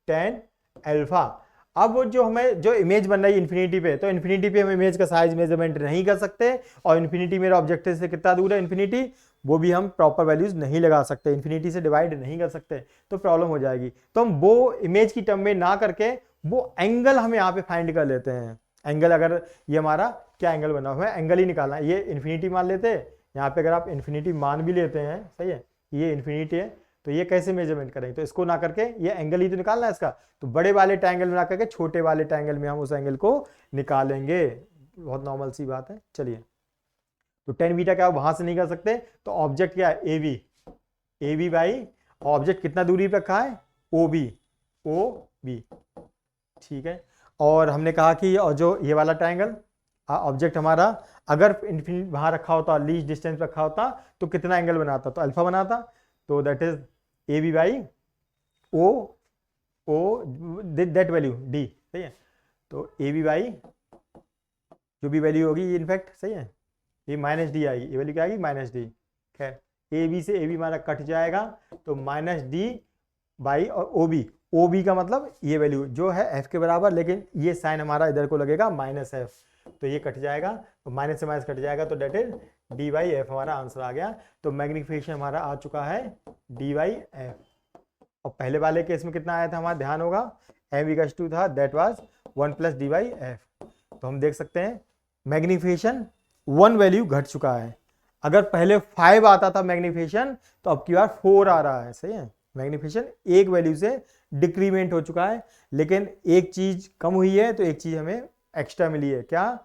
tan alpha. अब वो जो हमें जो इमेज बन रही है इन्फिनिटी पे, तो इन्फिनिटी पे हम इमेज का साइज मेजरमेंट नहीं कर सकते, और इन्फिनिटी मेरा ऑब्जेक्टिव से कितना दूर है इन्फिनिटी, वो भी हम प्रॉपर वैल्यूज नहीं लगा सकते, इन्फिनिटी से डिवाइड नहीं कर सकते, तो प्रॉब्लम हो जाएगी। तो हम वो इमेज की टर्म में ना करके वो एंगल हम यहाँ पे फाइंड कर लेते हैं। एंगल, अगर ये हमारा क्या एंगल बना हुआ है, एंगल ही निकालना है। ये इन्फिनिटी मान लेते हैं, यहाँ पे अगर आप इन्फिनिटी मान भी लेते हैं, सही है, ये इन्फिनिटी है, तो ये कैसे मेजरमेंट करेंगे, तो इसको ना करके ये एंगल ही तो निकालना है इसका, तो बड़े वाले ट्रायंगल में ना करके छोटे वाले ट्रायंगल में हम उस एंगल को निकालेंगे। बहुत नॉर्मल सी बात है। चलिए, तो tan बीटा क्या वहां से नहीं कर सकते, तो ऑब्जेक्ट क्या है ए बी बाई ऑब्जेक्ट कितना दूरी पे रखा है ओ बी, ठीक है। और हमने कहा कि और जो ये वाला ट्रायंगल ऑब्जेक्ट हमारा अगर इन्फिनिटी वहां रखा होता, लीस्ट डिस्टेंस रखा होता, तो कितना एंगल बनाता, तो अल्फा बनाता, तो that is A B by O that value D, सही है। तो ए बी बाई जो भी वैल्यू होगी ये इनफैक्ट सही है, ये माइनस डी आएगी, ये वैल्यू क्या आएगी माइनस डी। खैर, ए बी से ए बी हमारा कट जाएगा, तो माइनस डी बाई और ओ बी का मतलब ये वैल्यू जो है एफ के बराबर, लेकिन ये साइन हमारा इधर को लगेगा माइनस एफ, तो ये कट जाएगा, तो माइनस से माइनस कट जाएगा, तो that is D by F हमारा आंसर आ गया। तो मैग्निफिकेशन हमारा आ चुका है डी बाई एफ। और पहले वाले केस में कितना आया था हमारा ध्यान होगा, एम इक्वल टू था that was 1 plus D by F. तो हम देख सकते हैं मैग्निफिकेशन 1 वैल्यू घट चुका है। अगर पहले 5 आता था मैग्निफिकेशन, तो अब की बार 4 आ रहा है, सही है। मैग्निफिकेशन एक वैल्यू से डिक्रीमेंट हो चुका है, लेकिन एक चीज कम हुई है तो एक चीज हमें एक्स्ट्रा मिली है, क्या,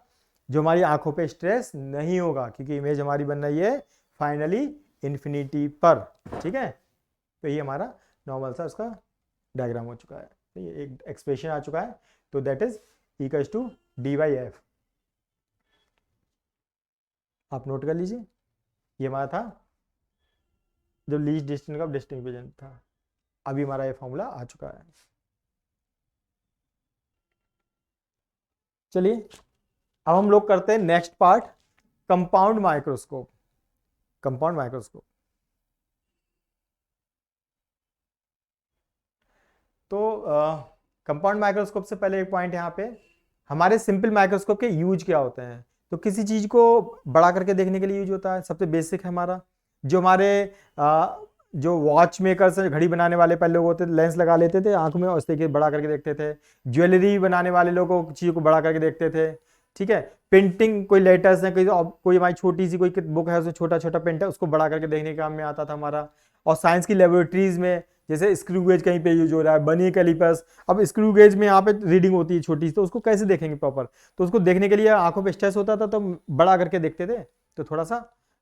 जो हमारी आंखों पे स्ट्रेस नहीं होगा, क्योंकि इमेज हमारी बन रही है फाइनली इन्फिनिटी पर, ठीक है। तो ये हमारा नॉर्मल सा उसका डायग्राम हो चुका है, तो ये एक एक्सप्रेशन आ चुका है, तो that is equal to D by F. आप नोट कर लीजिए, ये हमारा था जो लीस्ट डिस्टेंस का डिस्टिंक्ट विजन था, अभी हमारा ये फॉर्मूला आ चुका है। चलिए, अब हम लोग करते हैं next part, compound microscope. Compound microscope, तो कंपाउंड माइक्रोस्कोप से पहले एक पॉइंट यहाँ पे, हमारे सिंपल माइक्रोस्कोप के यूज क्या होते हैं। तो किसी चीज को बड़ा करके देखने के लिए यूज होता है, सबसे बेसिक है हमारा, जो हमारे जो वॉच मेकर्स घड़ी बनाने वाले पहले लोग होते थे, लेंस लगा लेते थे आंख में और इस तरीके बड़ा करके देखते थे। ज्वेलरी बनाने वाले लोग चीज़ों को बड़ा करके देखते थे, ठीक है। पेंटिंग, कोई लेटर्स है, कोई हमारी छोटी सी कोई बुक है, उसमें छोटा छोटा पेंट है, उसको बड़ा करके देखने के काम में आता था हमारा। और साइंस की लेबोरेटरीज में जैसे स्क्रू गेज कहीं पे यूज हो रहा है, बनी कैलिपर्स, अब स्क्रू गेज में यहाँ पे रीडिंग होती है छोटी सी, तो उसको कैसे देखेंगे प्रॉपर, तो उसको देखने के लिए आंखों पे स्ट्रेस होता था, तो बड़ा करके देखते थे, तो थोड़ा सा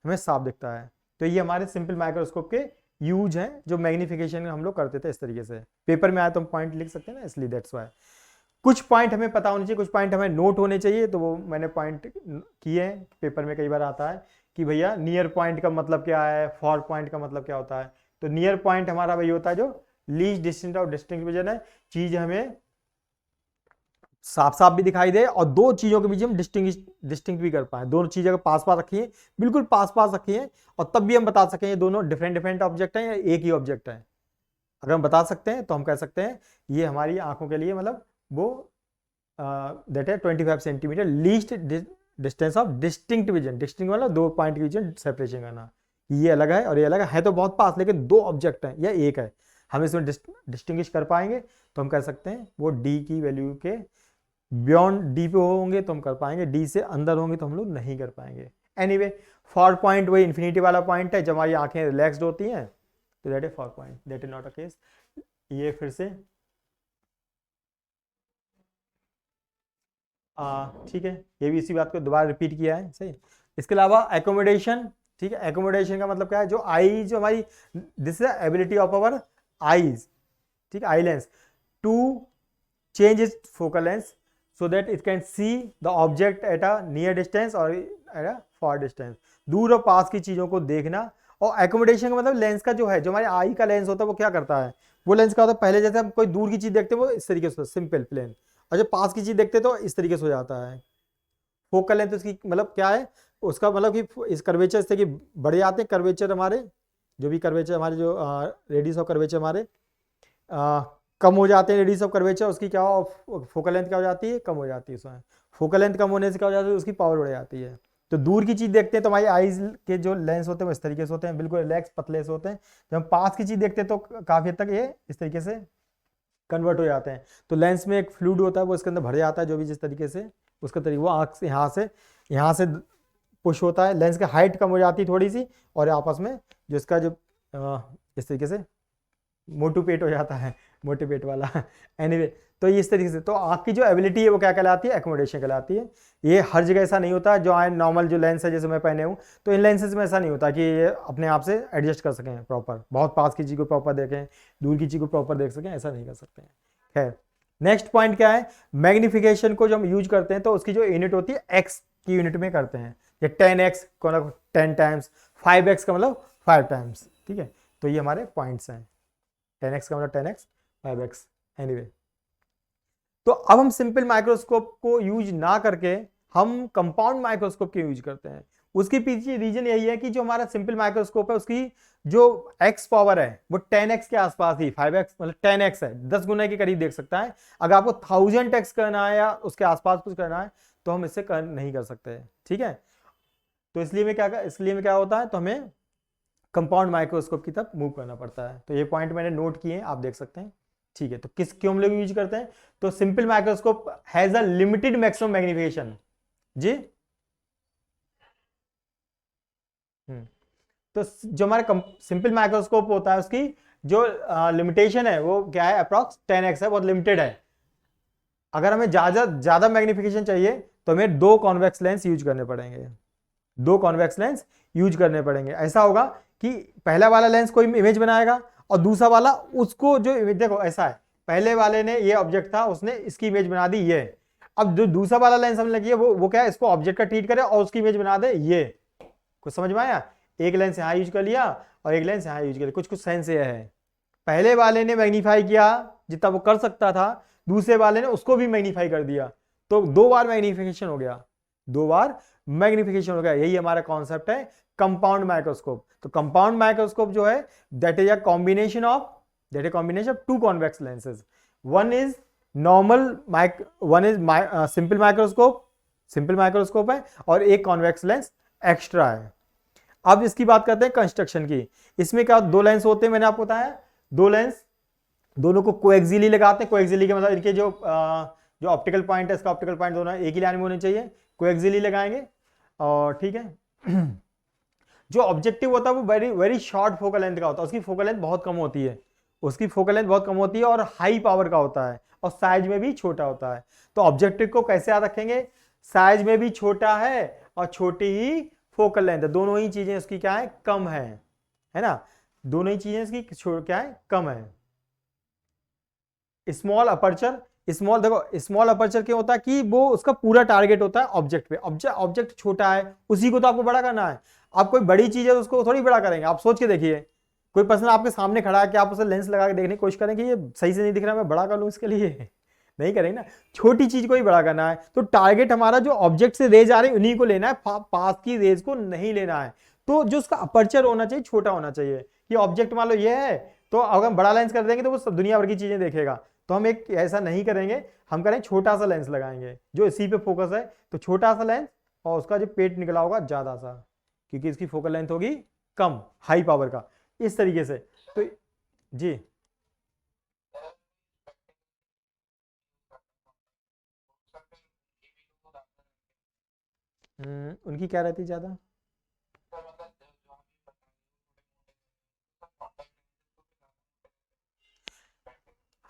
हमें साफ दिखता है। तो ये हमारे सिंपल माइक्रोस्कोप के यूज हैं, जो मैग्निफिकेशन हम लोग करते थे इस तरीके से। पेपर में आया तो हम पॉइंट लिख सकते हैं ना, इसलिए दैट्स वाई। कुछ पॉइंट हमें पता होने चाहिए, कुछ पॉइंट हमें नोट होने चाहिए, तो वो मैंने पॉइंट किए हैं। पेपर में कई बार आता है कि भैया नियर पॉइंट का मतलब क्या है, फॉर पॉइंट का मतलब क्या होता है। तो नियर पॉइंट हमारा वही होता है जो लीस्ट डिस्टेंस और डिस्टिंक्ट विजन है, चीज हमें साफ साफ भी दिखाई दे और दो चीजों के बीच हम डिस्टिंग भी कर पाए, दोनों चीजें अगर पास पास रखिए, बिल्कुल पास पास रखिए, और तब भी हम बता सकें ये दोनों डिफरेंट डिफरेंट ऑब्जेक्ट हैं या एक ही ऑब्जेक्ट है। अगर हम बता सकते हैं तो हम कह सकते हैं ये हमारी आंखों के लिए मतलब वो दैट है 25 centimetre least distance of distinct vision. Distinct मतलब दो पॉइंट की विजन सेपरेशन करना, ये अलग है और ये अलग है तो बहुत पास, लेकिन दो ऑब्जेक्ट हैं या एक है, हम इसमें डिस्टिंग्विश कर पाएंगे तो हम कह सकते हैं वो डी की वैल्यू के बियॉन्ड डी पे होंगे तो हम कर पाएंगे, डी से अंदर होंगे तो हम लोग नहीं कर पाएंगे। एनीवे फॉर पॉइंट वही इन्फिनिटी वाला पॉइंट है, जब हमारी आंखें रिलैक्सड होती हैं तो that is for point, that is not a case. ये फिर से ठीक है, ये भी इसी बात को दोबारा रिपीट किया है, सही। इसके अलावा एकोमोडेशन, ठीक है, एकोमोडेशन का मतलब क्या है, जो आई जो हमारी this is ability of our eyes, ठीक है, eye lens to change its focal lens so that it can see the object at a near distance और एट अ फार डिस्टेंस, दूर और पास की चीजों को देखना। और एकोमोडेशन का मतलब लेंस का जो है, जो हमारे आई का लेंस होता है वो क्या करता है, वो लेंस का होता है पहले जैसे हम कोई दूर की चीज देखते हैं वो इस तरीके से सिंपल प्लेन, और जब पास की चीज देखते हैं तो इस तरीके से हो जाता है। फोकल लेंथ उसकी मतलब क्या है, उसका मतलब कि इस कर्वेचर से कि बढ़ जाते हैं कर्वेचर हमारे, जो भी कर्वेचर हमारे जो रेडियस ऑफ कर्वेचर हमारे कम हो जाते हैं, रेडियस ऑफ कर्वेचर उसकी क्या फोकल लेंथ क्या हो जाती है, कम हो जाती है उसमें। फोकल लेंथ कम होने से क्या हो जाता है, उसकी पावर बढ़ जाती है। तो दूर की चीज देखते हैं तो हमारी आईज के जो लेंस होते हैं वो इस तरीके से होते हैं, बिल्कुल रिलैक्स पतले से होते हैं। जब हम पास की चीज देखते हैं तो काफी हद तक ये इस तरीके से कन्वर्ट हो जाते हैं। तो लेंस में एक फ्लूइड होता है वो इसके अंदर भर जाता है, जो भी जिस तरीके से उसका तरीका, वो आँख से यहाँ से पुश होता है, लेंस की हाइट कम हो जाती है थोड़ी सी, और आपस में जो इसका जो इस तरीके से मोटू पेट हो जाता है, मोटे पेट वाला एनीवे तो ये इस तरीके से, तो आँख की जो एबिलिटी है वो क्या कहलाती है, एकोमोडेशन कहलाती है। ये हर जगह ऐसा नहीं होता, जो आए नॉर्मल जो लेंस है जैसे मैं पहने हूँ, तो इन लेंसेज में ऐसा नहीं होता कि ये अपने आप से एडजस्ट कर सकें प्रॉपर, बहुत पास की चीज़ को प्रॉपर देखें, दूर की चीज़ को प्रॉपर देख सकें, ऐसा नहीं कर सकते हैं। खैर नेक्स्ट पॉइंट क्या है, मैग्निफिकेशन को जब हम यूज करते हैं तो उसकी जो यूनिट होती है एक्स की यूनिट में करते हैं। ये 10x का मतलब 10 टाइम्स, 5x का मतलब 5 टाइम्स, ठीक है। तो ये हमारे पॉइंट्स हैं, 10x का मतलब 10x, 5x एनीवे। तो अब हम सिंपल माइक्रोस्कोप को यूज ना करके हम कंपाउंड माइक्रोस्कोप के यूज करते हैं। उसके पीछे रीजन यही है कि जो हमारा सिंपल माइक्रोस्कोप है उसकी जो x पावर है वो 10x के आसपास ही, 5x मतलब 10x है, 10 गुना के करीब देख सकता है। अगर आपको 1000x करना है या उसके आसपास कुछ करना है तो हम इससे नहीं कर सकते, ठीक है। तो इसलिए में क्या होता है, तो हमें कंपाउंड माइक्रोस्कोप की तरफ मूव करना पड़ता है। तो ये पॉइंट मैंने नोट किए हैं, आप देख सकते हैं, ठीक है। तो क्यों हम लोग यूज करते हैं, तो simple microscope has a limited maximum magnification जी। तो जो हमारा सिंपल माइक्रोस्कोप होता है उसकी जो लिमिटेशन है वो क्या है, अप्रॉक्स 10x है, बहुत लिमिटेड है। अगर हमें ज्यादा मैग्निफिकेशन चाहिए तो हमें दो कॉन्वेक्स लेंस यूज करने पड़ेंगे, दो कॉन्वेक्स लेंस यूज करने पड़ेंगे। ऐसा होगा कि पहला वाला लेंस कोई इमेज बनाएगा और दूसरा वाला उसको जो इमेज, देखो ऐसा है, पहले वाले ने ये ऑब्जेक्ट था उसने इसकी इमेज बना दी ये, अब जो दूसरा वाला लेंस हमने लगी है वो क्या है, इसको ऑब्जेक्ट का ट्रीट करे और उसकी इमेज बना दे ये। कुछ समझ में आया, एक लेंस यहां यूज कर लिया और एक लेंस यहां यूज कर लिया, कुछ कुछ सेंस ये है। पहले वाले ने मैग्नीफाई किया जितना वो कर सकता था, दूसरे वाले ने उसको भी मैग्नीफाई कर दिया, तो दो बार मैग्निफिकेशन हो गया, दो बार मैग्निफिकेशन हो गया। यही हमारा कॉन्सेप्ट है कंपाउंड माइक्रोस्कोप। तो कंपाउंड माइक्रोस्कोप जो है that is a combination of two convex lenses, one is normal one is simple microscope है और एक कॉन्वेक्स लेंस एक्स्ट्रा है। अब इसकी बात करते हैं कंस्ट्रक्शन की। इसमें क्या दो लेंस होते हैं, मैंने आपको बताया दो लेंस, दोनों को कोएक्सियली लगाते हैं। कोएक्सियली का मतलब इनके जो ऑप्टिकल पॉइंट है, इसका ऑप्टिकल पॉइंट दोनों एक ही लाइन में होने चाहिए, कोएक्सियली लगाएंगे और ठीक है। जो ऑब्जेक्टिव होता है वो very very short focal length का होता है, उसकी फोकल लेंथ बहुत कम होती है, उसकी फोकल लेंथ बहुत कम होती है और हाई पावर का होता है और साइज में भी छोटा होता है। तो ऑब्जेक्टिव को कैसे याद रखेंगे, साइज में भी छोटा है और छोटी ही फोकल लेंथ, दोनों ही चीजें उसकी क्या है, कम है ना, दोनों ही चीजें इसकी क्या है, कम है। स्मॉल अपर्चर, स्मॉल देखो स्मॉल अपर्चर क्या होता है कि वो उसका पूरा टारगेट होता है ऑब्जेक्ट पे, ऑब्जेक्ट छोटा है उसी को तो आपको बड़ा करना है। आप कोई बड़ी चीज है तो उसको थोड़ी बड़ा करेंगे, आप सोच के देखिए, कोई पर्सन आपके सामने खड़ा है कि आप उसे लेंस लगा के देखने की कोशिश करें कि ये सही से नहीं दिख रहा, मैं बड़ा कर लूं इसके लिए, नहीं करेंगे ना, छोटी चीज को ही बड़ा करना है। तो टारगेट हमारा जो ऑब्जेक्ट से रेज आ रही है उन्हीं को लेना है, पास की रेज को नहीं लेना है। तो जो उसका अपर्चर होना चाहिए छोटा होना चाहिए। ये ऑब्जेक्ट मान लो ये है, तो अगर हम बड़ा लेंस कर देंगे तो वो सब दुनिया भर की चीजें देखेगा। तो हम एक ऐसा नहीं करेंगे, हम करें छोटा सा लेंस लगाएंगे जो इसी पे फोकस है। तो छोटा सा लेंस और उसका जो पेट निकला होगा ज्यादा सा, क्योंकि इसकी फोकल लेंथ होगी कम, हाई पावर का, इस तरीके से। तो जी उनकी क्या रहती है ज्यादा?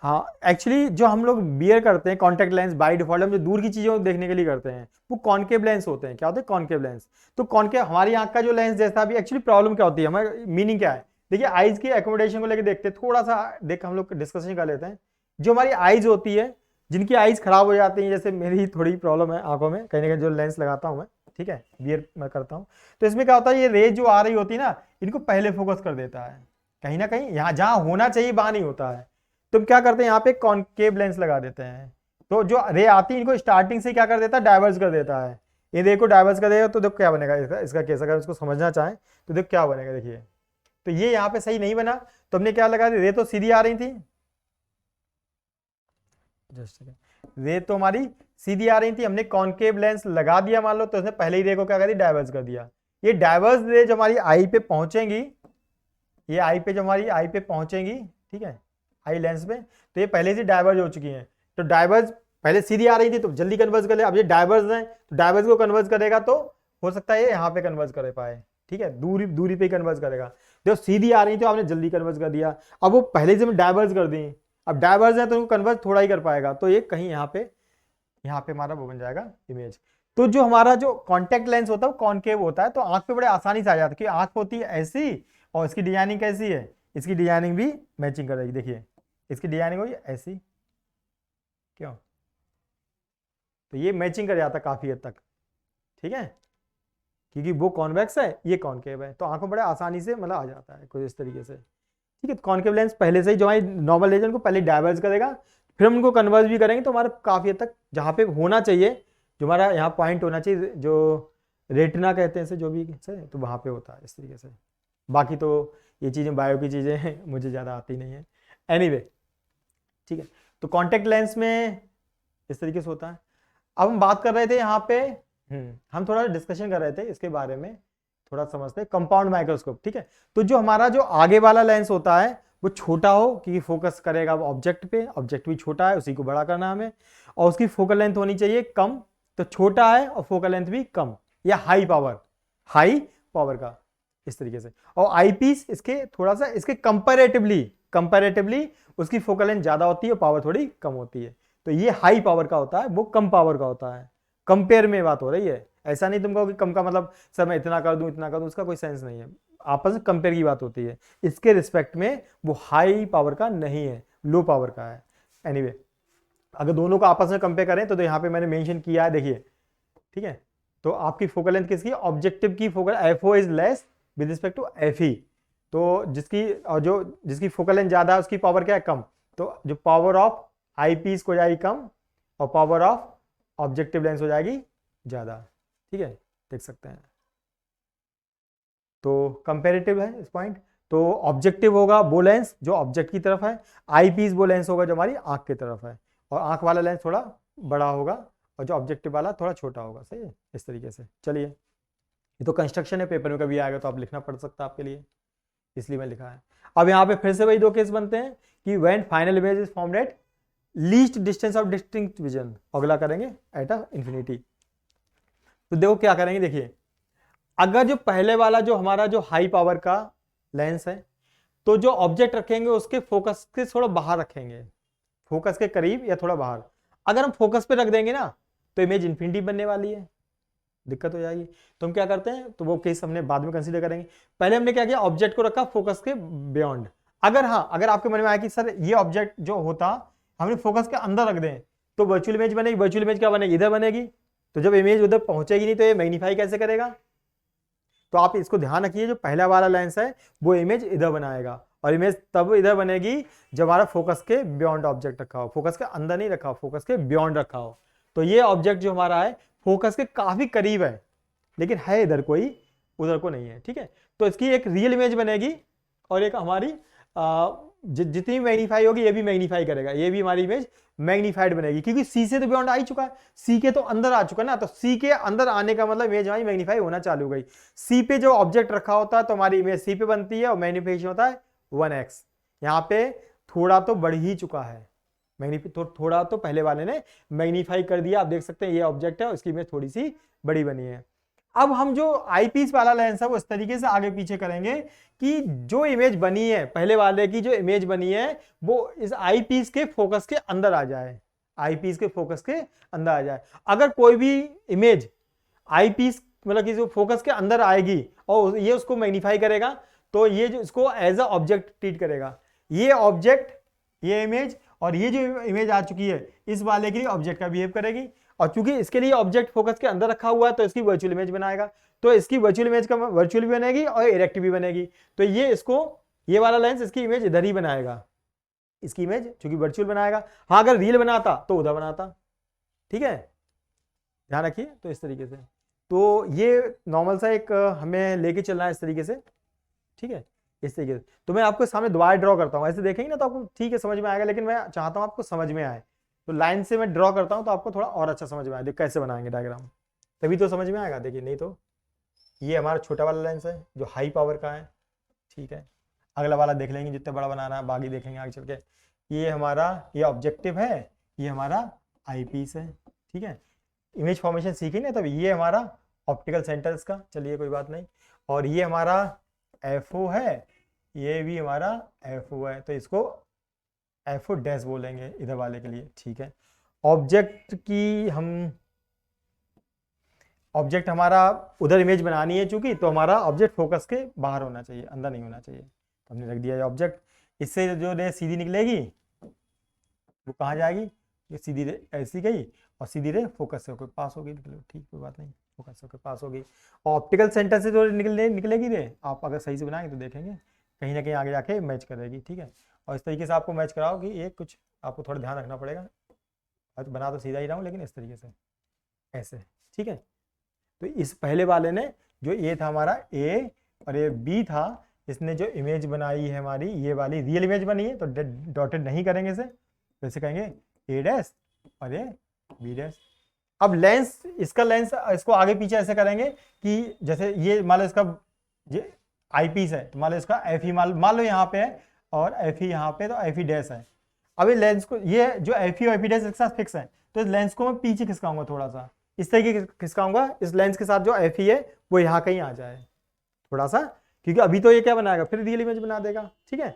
हाँ, एक्चुअली जो हम लोग बियर करते हैं कॉन्टेक्ट लेंस बाय डिफॉल्ट, हम जो दूर की चीजों को देखने के लिए करते हैं वो कॉनकेव लेंस होते हैं। क्या होते हैं? Concave lens. तो कॉनकेव हमारी आंख का जो लेंस जैसा भी, एक्चुअली प्रॉब्लम क्या होती है, हमारी मीनिंग क्या है? देखिए आईज की एकोमोडेशन को लेकर देखते हैं, थोड़ा सा देख हम लोग डिस्कशन कर लेते हैं। जो हमारी आईज होती है, जिनकी आईज खराब हो जाती है, जैसे मेरी थोड़ी प्रॉब्लम है आंखों में, कहीं ना कहीं जो लेंस लगाता हूँ मैं, ठीक है, बियर मैं करता हूँ, तो इसमें क्या होता है, ये रेज जो आ रही होती है ना, इनको पहले फोकस कर देता है। कहीं ना कहीं यहाँ जहाँ होना चाहिए वहां नहीं होता है। तो हम क्या करते हैं, यहाँ पे कॉनकेव लेंस लगा देते हैं। तो जो रे आती है इनको स्टार्टिंग से क्या कर देता है, डाइवर्स कर देता है। ये देखो डाइवर्स कर देगा तो देखो क्या बनेगा इसका केस, अगर इसको समझना चाहें तो देखो क्या बनेगा। देखिए तो ये यहाँ पे सही नहीं बना, तो हमने क्या लगा दी, रे तो सीधी आ रही थी, जस्ट रे तो हमारी सीधी आ रही थी, हमने कॉनकेव लेंस लगा दिया मान लो, तो उसने पहले ही रे को क्या कर दिया, डाइवर्स कर दिया। ये डाइवर्स रे जो हमारी आई पे पहुंचेंगी, ये आई पे जो हमारी आई पे पहुंचेंगी, ठीक है, आई लेंस में, तो ये पहले से डाइवर्ज हो चुकी हैं। तो डाइवर्ज पहले सीधी आ रही थी तो जल्दी कन्वर्ज कर ले, अब ये डाइवर्ज है तो डाइवर्ज को कन्वर्ज करेगा तो हो सकता है ये यहाँ पे कन्वर्ज कर पाए, ठीक है, दूरी दूरी पे कन्वर्ज करेगा। देखो सीधी आ रही थी तो आपने जल्दी कन्वर्ज कर दिया, अब वो पहले से डाइवर्ज कर दी, अब डाइवर्ज है तो उनको कन्वर्ज थोड़ा ही कर पाएगा, तो ये कहीं यहाँ पे हमारा वो बन जाएगा इमेज। तो जो हमारा जो कॉन्टेक्ट लेंस होता है वो कॉनकेव होता है, तो आंख पे बड़े आसानी से आ जाता है, क्योंकि आंख होती है ऐसी और इसकी डिजाइनिंग कैसी है, इसकी डिजाइनिंग भी मैचिंग करेगी। देखिए इसकी डिजाइनिंग हुई ऐसी, क्यों? तो ये मैचिंग कर जाता काफी हद तक, ठीक है, क्योंकि वो कॉन्वेक्स है ये कॉनकेव है, तो आंखों बड़े आसानी से मतलब आ जाता है कुछ इस तरीके से, ठीक है। कॉनकेव लेंस पहले से ही जो हमारी नॉर्मल लेंस को पहले डाइवर्ज करेगा, फिर हम उनको कन्वर्ज भी करेंगे, तो हमारा काफी हद तक जहाँ पे होना चाहिए, जो हमारा यहाँ पॉइंट होना चाहिए, जो रेटिना कहते हैं इसे, जो भी से, तो वहाँ पे होता है इस तरीके से। बाकी तो ये चीज़ें बायो की चीज़ें हैं, मुझे ज़्यादा आती नहीं है, एनीवे ठीक है। तो कॉन्टेक्ट लेंस में इस तरीके से होता है। अब हम बात कर रहे थे यहाँ पे, हम थोड़ा डिस्कशन कर रहे थे इसके बारे में, थोड़ा समझते हैं कंपाउंड माइक्रोस्कोप, ठीक है। तो जो हमारा जो आगे वाला लेंस होता है वो छोटा हो, क्योंकि फोकस करेगा वो ऑब्जेक्ट पे, ऑब्जेक्ट भी छोटा है उसी को बड़ा करना है हमें, और उसकी फोकल लेंथ होनी चाहिए कम, तो छोटा है और फोकल लेंथ भी कम, या हाई पावर का इस तरीके से। और आईपीस इसके थोड़ा सा इसके कंपैरेटिवली उसकी फोकल लेंथ ज्यादा होती है और पावर थोड़ी कम होती है। तो ये हाई पावर का होता है, वो कम पावर का होता है, कंपेयर में बात हो रही है। ऐसा नहीं तुम कहो कि कम का मतलब सर मैं इतना कर दूं, उसका कोई सेंस नहीं है, आपस में कंपेयर की बात होती है। इसके रिस्पेक्ट में वो हाई पावर का नहीं है, लो पावर का है। एनीवे अगर दोनों को आपस में कंपेयर करें तो यहाँ पे मैंने मेंशन किया है, देखिए ठीक है। तो आपकी फोकल लेंथ किसकी, ऑब्जेक्टिव की focal FO is less with respect to FE, तो जिसकी फोकल लेंथ ज्यादा है उसकी पावर क्या है, कम, तो जो पावर ऑफ आई पीस को जाएगी कम और पावर ऑफ ऑब्जेक्टिव लेंस हो जाएगी ज्यादा, ठीक है, देख सकते हैं। तो कंपेरेटिव है इस पॉइंट, तो ऑब्जेक्टिव होगा वो लेंस जो ऑब्जेक्ट की तरफ है, आई पीस वो लेंस होगा जो हमारी आंख की तरफ है, और आंख वाला लेंस थोड़ा बड़ा होगा और जो ऑब्जेक्टिव वाला थोड़ा छोटा होगा, सही है, इस तरीके से। चलिए ये तो कंस्ट्रक्शन है, पेपर में कभी आएगा तो आप लिखना पड़ सकता है आपके लिए, इसलिए मैं लिखा है। अब यहाँ पे फिर से वही दो केस बनते हैं कि when final image is formed at least distance of distinct vision, अगला करेंगे एट अ इंफिनिटी। तो देखो क्या करेंगे, देखिए अगर जो पहले वाला जो हमारा जो हाई पावर का लेंस है, तो जो ऑब्जेक्ट रखेंगे उसके फोकस के थोड़ा बाहर रखेंगे, फोकस के करीब या थोड़ा बाहर। अगर हम फोकस पे रख देंगे ना तो इमेज इंफिनिटी बनने वाली है, दिक्कत हो जाएगी। तो हम क्या करते हैं, तो वो केस हमने बाद में कंसीडर करेंगे। पहले हमने क्या किया, ऑब्जेक्ट को रखा फोकस के बियॉन्ड। अगर आपके मन में आया कि सर ये ऑब्जेक्ट जो होता हमने फोकस के अंदर रख दें तो वर्चुअल इमेज बनेगी, वर्चुअल इमेज क्या बनेगी, इधर बनेगी, तो जब इमेज उधर पहुंचेगी नहीं तो ये मैग्नीफाई कैसे करेगा। तो आप इसको ध्यान रखिए, जो पहला वाला लेंस है वो इमेज इधर बनाएगा और इमेज तब इधर बनेगी जब हमारा फोकस के बियॉन्ड ऑब्जेक्ट रखा हो, फोकस के अंदर नहीं रखा हो, फोकस के बियॉन्ड रखा हो। तो ये ऑब्जेक्ट जो हमारा है फोकस के काफी करीब है, लेकिन है इधर कोई, उधर को नहीं है, ठीक है। तो इसकी एक रियल इमेज बनेगी और एक हमारी जितनी मैग्नीफाई होगी ये भी मैग्नीफाई करेगा, ये भी हमारी इमेज मैग्नीफाइड बनेगी, क्योंकि सी से तो बियॉन्ड आ ही चुका है, सी के तो अंदर आ चुका है ना, तो सी के अंदर आने का मतलब इमेज हमारी मैग्नीफाई होना चालू हो गई। सी पे जो ऑब्जेक्ट रखा होता है तो हमारी इमेज सी पे बनती है और मैग्नीफिकेशन होता है 1x। यहाँ पे थोड़ा तो बढ़ ही चुका है, तो थोड़ा तो पहले वाले ने मैग्नीफाई कर दिया। आप देख सकते हैं ये ऑब्जेक्ट है, उसकी इमेज थोड़ी सी बड़ी बनी है। अब हम जो आईपीस वाला लेंस है वो इस तरीके से आगे पीछे करेंगे कि जो इमेज बनी है पहले वाले की, जो इमेज बनी है वो इस आईपीस के फोकस के अंदर आ जाए, आईपीस के फोकस के अंदर आ जाए। अगर कोई भी इमेज आईपीस मतलब कि जो फोकस के अंदर आएगी और ये उसको मैग्नीफाई करेगा, तो ये जो इसको एज अ ऑब्जेक्ट ट्रीट करेगा। ये ऑब्जेक्ट, ये इमेज और ये जो इमेज आ चुकी है इस वाले के लिए ऑब्जेक्ट का बिहेव करेगी, और चूंकि इसके लिए ऑब्जेक्ट फोकस के अंदर रखा हुआ है तो इसकी वर्चुअल इमेज बनाएगा। तो इसकी वर्चुअल इमेज का वर्चुअल भी बनेगी और इरेक्ट भी बनेगी। तो ये इसको, ये वाला लेंस इसकी इमेज इधर ही बनाएगा, इसकी इमेज चूंकि वर्चुअल बनाएगा। हाँ अगर रियल बनाता तो उधर बनाता, ठीक है, ध्यान रखिए। तो इस तरीके से, तो ये नॉर्मल सा एक हमें लेके चलना है इस तरीके से, ठीक है, इस तरीके से। तो मैं आपको सामने दोबारा ड्रॉ करता हूँ, ऐसे देखेंगे ना तो आपको ठीक है समझ में आएगा, लेकिन मैं चाहता हूँ आपको समझ में आए, तो लाइन से मैं ड्रॉ करता हूँ तो आपको थोड़ा और अच्छा समझ में आए। देखिए कैसे बनाएंगे डायग्राम, तभी तो समझ में आएगा। देखिए नहीं तो ये हमारा छोटा वाला लेंस है जो हाई पावर का है, ठीक है। अगला वाला देख लेंगे जितने बड़ा बनाना है, बाकी देखेंगे आगे चल के। ये हमारा ये ऑब्जेक्टिव है, ये हमारा आई पीस है, ठीक है। इमेज फॉर्मेशन सीखी ना, तब ये हमारा ऑप्टिकल सेंटर इसका, चलिए कोई बात नहीं। और ये हमारा एफओ है, ये भी हमारा एफओ है, तो इसको एफओ डैश बोलेंगे इधर वाले के लिए, ठीक है। ऑब्जेक्ट की हम, ऑब्जेक्ट हमारा उधर इमेज बनानी है चूंकि, तो हमारा ऑब्जेक्ट फोकस के बाहर होना चाहिए, अंदर नहीं होना चाहिए। तो हमने रख दिया ये ऑब्जेक्ट। इससे जो रे सीधी निकलेगी वो कहाँ जाएगी, ये सीधी रे ऐसी गई और सीधी रे फोकस से होकर पास हो गई, निकलो ठीक, कोई बात नहीं, फोकस से होकर पास हो गई। और ऑप्टिकल सेंटर से जो निकलेगी रे, आप अगर सही से बनाएंगे तो देखेंगे कहीं ना कहीं आगे जाके मैच करेगी, ठीक है। और इस तरीके से आपको मैच कराओ कि एक कुछ आपको थोड़ा ध्यान रखना पड़ेगा, बना तो सीधा ही रहा हूँ लेकिन इस तरीके से ऐसे, ठीक है। तो इस पहले वाले ने जो ए था हमारा ए और ये बी था, इसने जो इमेज बनाई है हमारी ये वाली रियल इमेज बनी है, तो डॉटेड नहीं करेंगे इसे, तो इसे कहेंगे ए डैश और ये बी डैश। अब लेंस, इसका लेंस इसको आगे पीछे ऐसे करेंगे कि जैसे ये मान लो इसका ये आई पीस है, तो मान लो इसका एफ ई मान लो यहाँ पे है और एफ ई यहाँ पे, तो एफ ई डैश है। अब ये लेंस को, ये जो एफ ई और एफ ई डैश एक साथ फिक्स है, तो इस लेंस को मैं पीछे खिसकाऊंगा थोड़ा सा, इस तरीके खिसकाऊंगा इस लेंस के साथ, जो एफ ई है वो यहाँ कहीं आ जाए थोड़ा सा, क्योंकि अभी तो ये क्या बनाएगा, फिर रियल इमेज बना देगा, ठीक है,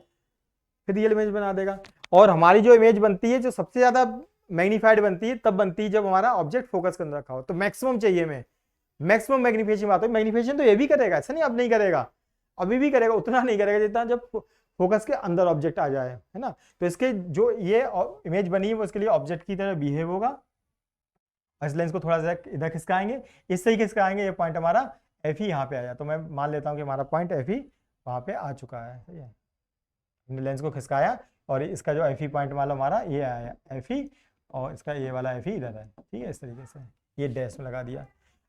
फिर रियल इमेज बना देगा। और हमारी जो इमेज बनती है, जो सबसे ज्यादा मैग्नीफाइड बनती है तब बनती है जब हमारा ऑब्जेक्ट फोकस के अंदर रखा हो, तो मैक्सिमम चाहिए हमें, मैक्सिमम मैग्नीफिकेशन बात हो। मैग्नीफिकेशन तो ये भी करेगा, ऐसा नहीं अब नहीं करेगा, अभी भी करेगा, उतना नहीं करेगा जितना जब फोकस के अंदर ऑब्जेक्ट आ जाए, है ना। तो इसके जो ये इमेज बनी है वो इसके लिए ऑब्जेक्ट की तरह बिहेव होगा। इस लेंस को थोड़ा सा इधर खिसकाएंगे, इस तरीके खिसकाएंगे, ये पॉइंट हमारा एफ ई यहाँ पे आया, तो मैं मान लेता हूँ कि हमारा पॉइंट एफ ई वहाँ पे आ चुका है, सही है। हमने लेंस को खिसकाया और इसका जो एफ ई पॉइंट वाला हमारा ये आया एफ ई, और इसका ये वाला एफ ई इधर है, ठीक है। इस तरीके से ये डैश में लगा दिया।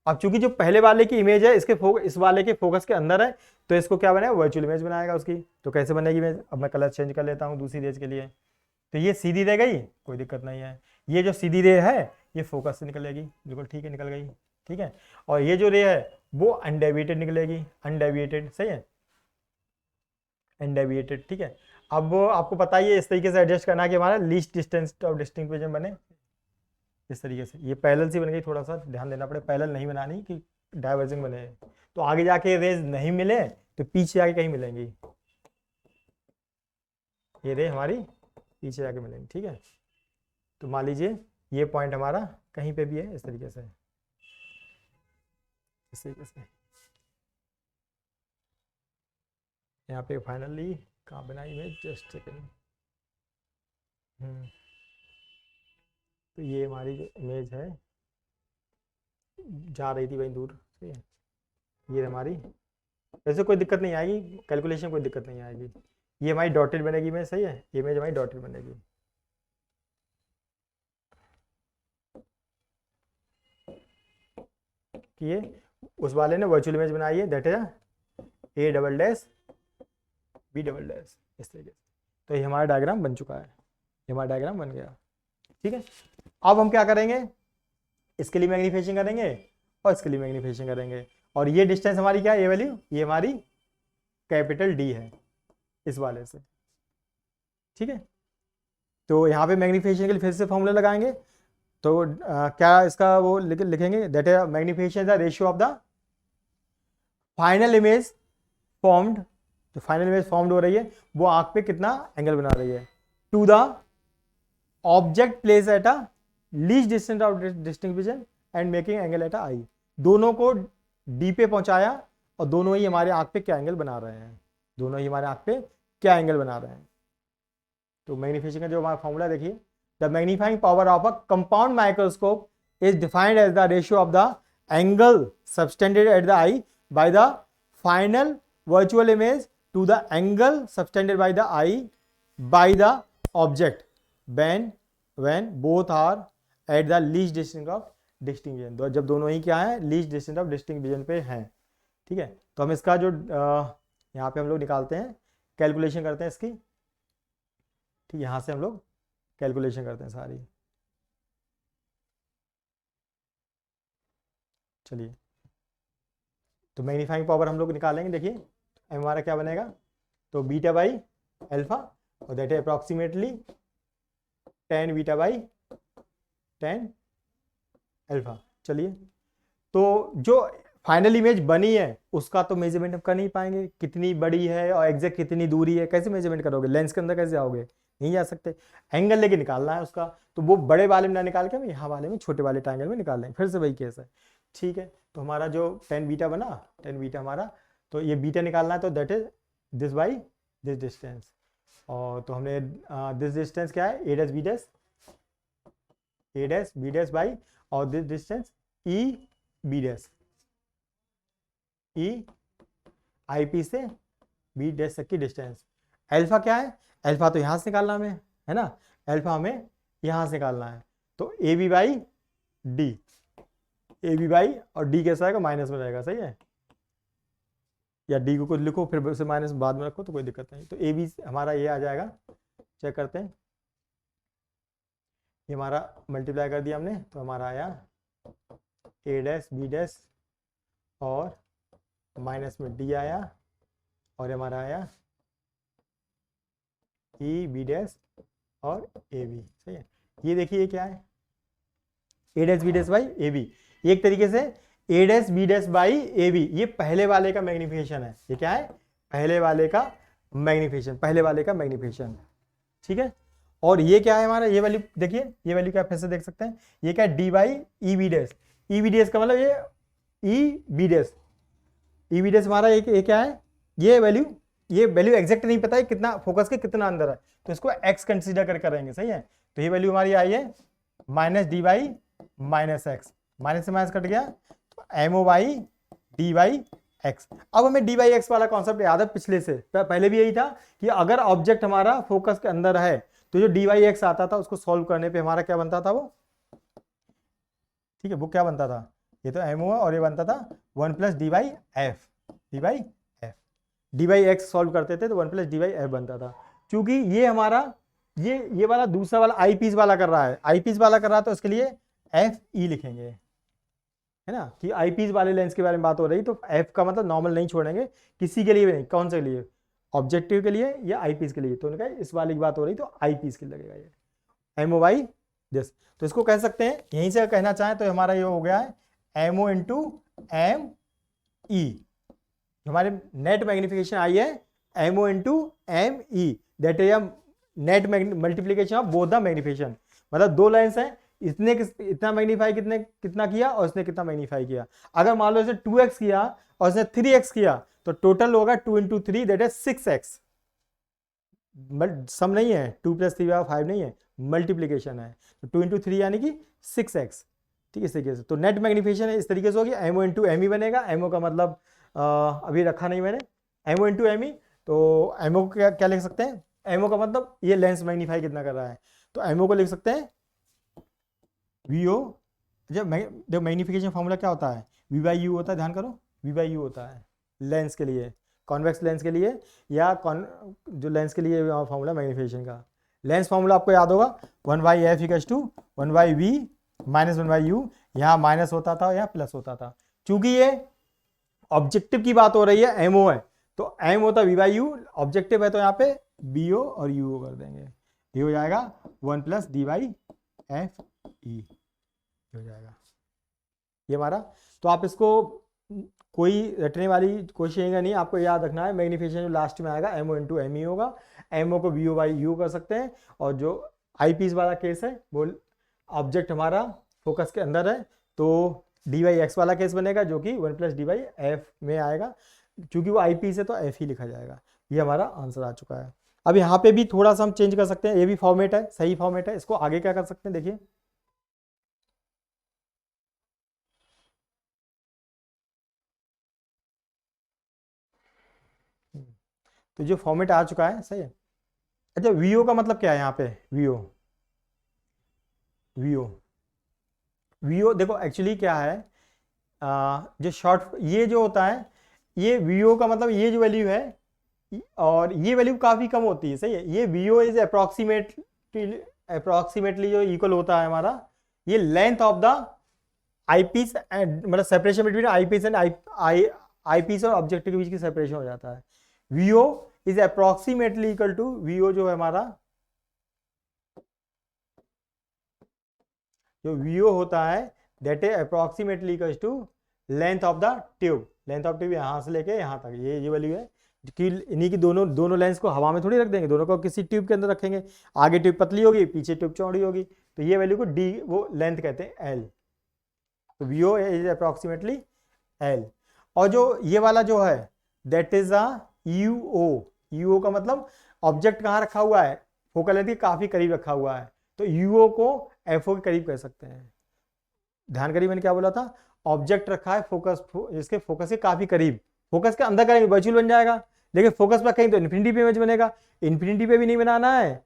अब चूंकि जो पहले वाले की इमेज है इसके इस वाले के फोकस के अंदर है, तो इसको क्या बनाएगा, वर्चुअल इमेज बनाएगा उसकी। तो कैसे बनेगी इमेज, अब मैं कलर चेंज कर लेता हूँ दूसरी रेज के लिए। तो ये सीधी रह गई, कोई दिक्कत नहीं है। ये जो सीधी रे है ये फोकस से निकलेगी, बिल्कुल ठीक है, निकल गई, ठीक है। और ये जो रे है वो अनडेविएटेड निकलेगी, अनडेविएटेड, सही है, अनडेविएटेड, ठीक है। अब आपको पता ही है इस तरीके से एडजस्ट करना कि हमारा लीस्ट डिस्टेंस ऑफ डिस्टिंक्विजन बने, इस तरीके से। ये पैरेलल सी बन गई, थोड़ा सा ध्यान देना पड़े, पैरेलल नहीं बनानी कि डाइवर्जिंग बने, तो आगे जाके रेज नहीं मिले तो पीछे आके कहीं मिलेंगी, ये रे हमारी पीछे जाके मिलेंगी, ठीक है। तो मान लीजिए ये पॉइंट हमारा कहीं पे भी है, इस तरीके से, इस तरीके से। यहाँ पे फाइनली कहाँ बनाई इमेज, जस्ट सेकेंड। तो ये हमारी जो इमेज है जा रही थी वहीं दूर, ठीक है। ये हमारी, वैसे कोई दिक्कत नहीं आएगी, कैलकुलेशन कोई दिक्कत नहीं आएगी। ये हमारी डॉटेड बनेगी इमेज, सही है, इमेज हमारी डॉटेड बनेगी। कि ये उस वाले ने वर्चुअल इमेज बनाई है, that is A double dash B double dash, इस तरीके से। तो ये हमारा डायग्राम बन चुका है, ये हमारा डायग्राम बन गया। ठीक है, अब हम क्या करेंगे, इसके लिए मैग्नीफिकेशन करेंगे और इसके लिए मैग्नीफिकेशन करेंगे। और ये डिस्टेंस हमारी क्या है, ये वैल्यू, ये हमारी कैपिटल डी है इस वाले से। ठीक है, तो यहाँ पे मैग्नीफिकेशन के लिए फिर से फॉर्मूला लगाएंगे। तो क्या इसका वो लिखेंगे, that is magnification is the ratio of the final image formed, जो फाइनल इमेज फॉर्म्ड हो रही है वो आंख पे कितना एंगल बना रही है, to the object place at a least distance of distinct vision and making angle at a eye. दोनों को डी पे पहुंचाया और दोनों ही हमारे आंख पे क्या एंगल बना रहे हैं, दोनों ही हमारे आंख पे क्या एंगल बना रहे हैं। तो मैग्नीफिकेशन का जो हमारा फॉर्मूला देखिए, the magnifying power of a compound microscope is defined as the ratio of the angle subtended at the eye by the final virtual image to the angle subtended by the eye by the object when both are at the least distance of distinct vision। जब दोनों ही क्या है, least distance of distinct vision पे हैं। ठीक है, तो हम इसका जो यहाँ पे हम लोग निकालते हैं, कैलकुलेशन करते हैं इसकी। ठीक, यहाँ से हम लोग कैलकुलेशन करते हैं सारी। चलिए, तो मैग्नीफाइंग पावर हम लोग निकालेंगे। देखिए हमारा क्या बनेगा, तो बीटा बाई अल्फा, और that is approximately 10 beta by 10 alpha. चलिए, तो जो फाइनल इमेज बनी है उसका तो मेजरमेंट हम कर नहीं पाएंगे, कितनी बड़ी है और एग्जैक्ट कितनी दूरी है, कैसे मेजरमेंट करोगे, लेंस के अंदर कैसे आओगे, नहीं जा सकते। एंगल लेके निकालना है उसका, तो वो बड़े वाले में ना निकाल के हम यहाँ वाले में, छोटे वाले ट्रायंगल में निकाल लेंगे, फिर से वही केस है। ठीक है, तो हमारा जो 10 बीटा बना, 10 बीटा हमारा, तो ये बीटा निकालना है, तो that is this by this distance. और तो हमने दिस डिस्टेंस क्या है, A dash B dash, A dash B dash by, और this distance E B dash, E I P से बी डैश तक की डिस्टेंस। अल्फा क्या है, अल्फा तो यहाँ से निकालना हमें, है ना, अल्फा हमें यहाँ से निकालना है। तो A B by D, A B by, और डी कैसा आएगा, माइनस में रहेगा, सही है, या डी को कुछ लिखो फिर उसे माइनस बाद में रखो तो कोई दिक्कत नहीं। तो ए बी हमारा ये आ जाएगा, चेक करते हैं, ये हमारा मल्टीप्लाई कर दिया हमने, तो हमारा आया ए डैश बी डैश और माइनस में डी आया, और हमारा आया ई बी डैश और ए बी, सही है। ये देखिए ये क्या है, A dash B dash by A B, एक तरीके से A dash B dash by A B, ये पहले वाले का मैग्नीफिकेशन है। ये क्या है, पहले वाले का मैग्नीफिकेशन, पहले वाले का मैग्नीफिकेशन। ठीक है, और ये क्या है हमारा, ये वैल्यू देखिए, ये वैल्यू क्या फिर से देख सकते हैं, ये क्या है, D by E B dash, E B dash का मतलब ये E B dash, E B dash हमारा ये क्या है, ये वैल्यू एग्जैक्ट नहीं पता है कितना फोकस के कितना अंदर है, तो इसको एक्स कंसीडर कर करेंगे, सही है। तो ये वैल्यू हमारी आई है minus D by minus X, minus से माइनस कट गया, तो M O by D by X. अब हमें डी बाई एक्स वाला कॉन्सेप्ट याद है पिछले से, पहले भी यही था कि अगर ऑब्जेक्ट हमारा फोकस के अंदर है तो जो डी बाई एक्स आता था उसको सॉल्व करने पे हमारा क्या बनता था वो, ठीक है, वो क्या बनता था, ये तो एम ओ और ये बनता था 1 plus D by F, D by F, D by x solve करते थे तो 1 प्लस डी बाई एफ बनता था। क्योंकि ये हमारा ये वाला दूसरा वाला आई पीस वाला कर रहा है, आई पीस वाला कर रहा है, तो इसके लिए एफ ई लिखेंगे, है ना, कि आई पीस वाले लेंस के बारे में बात हो रही, तो एफ का मतलब नॉर्मल नहीं छोड़ेंगे किसी के लिए भी नहीं, कौन से लिए, ऑब्जेक्टिव के लिए या आई पीस के लिए, तो उनका इस वाले की बात हो रही तो आई पीस के लगेगा ये एम ओ बाई दिस। तो इसको कह सकते हैं, यहीं से कहना चाहें तो हमारा ये हो गया है M O into M E, हमारे नेट मैग्निफिकेशन आई है M O into M E, that is net multiplication of both the magnification. मतलब दो लेंस हैं, इसने इतना मैग्नीफाई कितना किया और इसने कितना मैग्नीफाई किया। अगर मान लो इसे 2x किया और इसने 3x किया तो टोटल होगा 2 इंटू 3 दैट इज 6x। सम नहीं है, 2 प्लस 3 5 नहीं है, मल्टीप्लीकेशन है, तो 2 इंटू 3 यानी कि 6x। ठीक है, इस तरीके से तो नेट मैग्निफिकेशन है इस तरीके से होगी, एमओ इंटू एम ई बनेगा, एमओ का मतलब अभी रखा नहीं मैंने, एमओ इंटू एम ई तो एमओ क्या क्या लिख सकते हैं, एमओ का मतलब ये लेंस मैग्नीफाई कितना कर रहा है, तो एमओ को लिख सकते हैं वीओ। जब जब मैग्नीफिकेशन फार्मूला क्या होता है, वी बाई यू होता है, ध्यान करो, वी बाई यू होता है लेंस के लिए, कॉन्वेक्स लेंस के लिए, या जो लेंस के लिए फार्मूला मैग्नीफिकेशन का, लेंस फार्मूला आपको याद होगा 1/f equals to 1/v minus 1/u, यहाँ माइनस होता था यहाँ प्लस होता था। चूंकि ये ऑब्जेक्टिव की बात हो रही है, एमओ है, तो एम होता वी बाई यू, ऑब्जेक्टिव है तो यहाँ पे बीओ और यूओ कर देंगे, ये हो जाएगा 1 प्लस डी बाई एफ ई हो जाएगा ये हमारा। तो आप इसको कोई रटने वाली कोशिश नहीं, आपको याद रखना है मैग्नीफिकेशन लास्ट में आएगा एमओ इंटू एम ई होगा, एमओ को वीओ बाई यू कर सकते हैं, और जो आई पीस वाला केस है वो ऑब्जेक्ट हमारा फोकस के अंदर है तो डी बाई एक्स वाला केस बनेगा जो कि 1 प्लस डी बाई एफ में आएगा, क्योंकि वो आई पीस है तो एफ ही लिखा जाएगा। ये हमारा आंसर आ चुका है। अब यहाँ पे भी थोड़ा सा हम चेंज कर सकते हैं, ये भी फॉर्मेट है, सही फॉर्मेट है, इसको आगे क्या कर सकते हैं देखिए, तो जो फॉर्मेट आ चुका है सही है। अच्छा वीओ का मतलब क्या है यहाँ पे, वीओ वीओ वीओ देखो एक्चुअली क्या है, जो शॉर्ट ये जो होता है, ये वीओ का मतलब ये जो वैल्यू है, और ये वैल्यू काफी कम होती है, सही है, ये वीओ इज अप्रोक्सीमेटली जो इक्वल होता है हमारा, ये length of the eyepiece and मतलब separation between eyepiece and eyepiece और ऑब्जेक्टिव के बीच की सेपरेशन हो जाता है। VO is approximately equal to, VO जो है हमारा, जो वीओ होता है that is approximately equal to length of the tube, length of tube यहाँ से लेके यहाँ तक, ये वैल्यू है कि इन्हीं की दोनों लेंस को हवा में थोड़ी रख देंगे, दोनों को किसी ट्यूब के अंदर रखेंगे, आगे ट्यूब पतली होगी पीछे ट्यूब चौड़ी होगी, तो ये वैल्यू को डी वो लेंथ कहते हैं एल, तो वीओ इज अप्रोक्सीमेटली एल। और जो ये वाला जो है दैट इज अ यूओ, यूओ का मतलब ऑब्जेक्ट कहाँ रखा हुआ है, फोकल लेंथ के काफी करीब रखा हुआ है, तो यूओ को एफओ के करीब कह सकते हैं। ध्यान करिए मैंने क्या बोला था, ऑब्जेक्ट रखा है फोकस, इसके फोकस के काफी करीब, फोकस के अंदर करेंगे वर्चुअल बन जाएगा, लेकिन फोकस पर कहीं तो इन्फिनिटी पे इमेज बनेगा, इन्फिनिटी पे भी नहीं बनाना है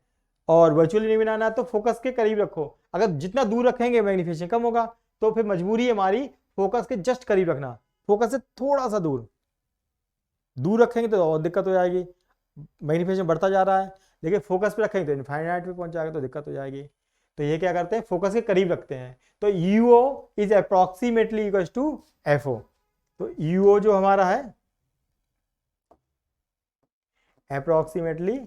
और वर्चुअली नहीं बनाना है, तो फोकस के करीब रखो, अगर जितना दूर रखेंगे मैग्नीफिकेशन कम होगा, तो फिर मजबूरी है हमारी फोकस के जस्ट करीब रखना, फोकस से थोड़ा सा दूर दूर रखेंगे तो और दिक्कत हो जाएगी, मैग्नीफिकेशन बढ़ता जा रहा है, लेकिन फोकस पे रखेंगे तो इनफाइनाइट पे पहुंच जाएगा तो दिक्कत हो जाएगी, तो ये क्या करते हैं फोकस के करीब रखते हैं, तो UO is approximately equal to FO, तो यूओ जो हमारा है अप्रोक्सीमेटली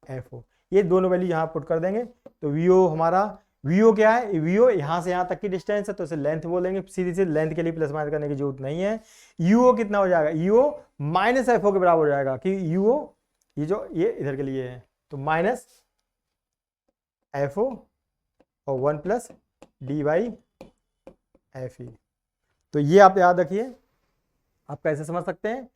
एफओ, ये दोनों वैल्यू यहां पुट कर देंगे, तो वीओ हमारा, वीओ क्या है, वीओ यहां से यहां तक की डिस्टेंस है तो इसे लेंथ बोलेंगे, सीधी सी लेंथ के लिए प्लस माइनस करने की जरूरत नहीं है। यूओ कितना हो जाएगा, यूओ माइनस एफओ के बराबर हो जाएगा, कि यूओ ये जो ये इधर के लिए है तो माइनस एफओ और 1 प्लस डी बाई एफ ई, तो ये आप याद रखिए, आप कैसे समझ सकते हैं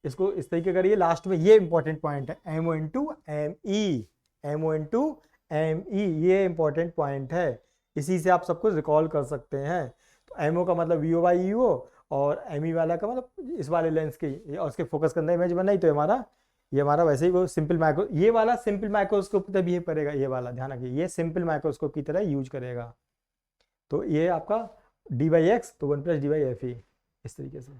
इसको, इस तरीके करिए, लास्ट में ये इंपॉर्टेंट पॉइंट है MO into M E, MO into M E, ये इंपॉर्टेंट पॉइंट है, इसी से आप सब कुछ रिकॉल कर सकते हैं। तो एमओ का मतलब वीओ बाई यूओ, और एम ई वाला का मतलब इस वाले लेंस की और उसके फोकस करने इमेज बनाई, तो हमारा ये हमारा वैसे ही वो सिंपल माइक्रो, ये वाला सिंपल माइक्रोस्कोप की तरह बिहेव करेगा, ये वाला ध्यान रखिए, ये सिंपल माइक्रोस्कोप की तरह यूज करेगा, तो ये आपका डी बाई एक्स तो 1 प्लस डी बाई एफ ई, इस तरीके से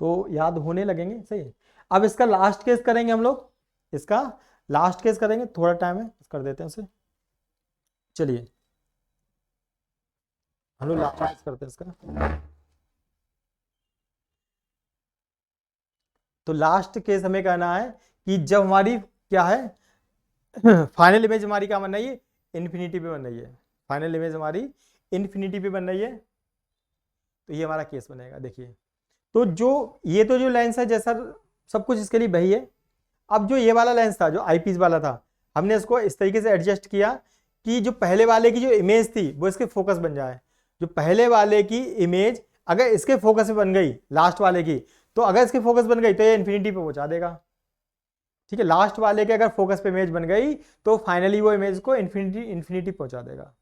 तो याद होने लगेंगे, सही है। अब इसका लास्ट केस करेंगे हम लोग, इसका लास्ट केस करेंगे, थोड़ा टाइम है कर देते हैं उसे, चलिए हम लोग लास्ट केस करते हैं इसका, तो लास्ट केस हमें कहना है कि जब हमारी क्या है फाइनल इमेज हमारी क्या बन रही है, इन्फिनिटी पे बन रही है, फाइनल इमेज हमारी इन्फिनिटी पे बन रही है, तो ये हमारा केस बनेगा। देखिए तो जो ये तो जो लेंस है जैसा सब कुछ इसके लिए वही है, अब जो ये वाला लेंस था जो आईपीस वाला था, हमने इसको इस तरीके से एडजस्ट किया कि जो पहले वाले की जो इमेज थी वो इसके फोकस बन जाए, जो पहले वाले की इमेज अगर इसके फोकस में बन गई लास्ट वाले की, तो अगर इसके फोकस बन गई तो ये इन्फिनिटी पे पहुंचा देगा, ठीक है, लास्ट वाले के अगर फोकस पे इमेज बन गई तो फाइनली वो इमेज को इन्फिनिटी पहुंचा देगा,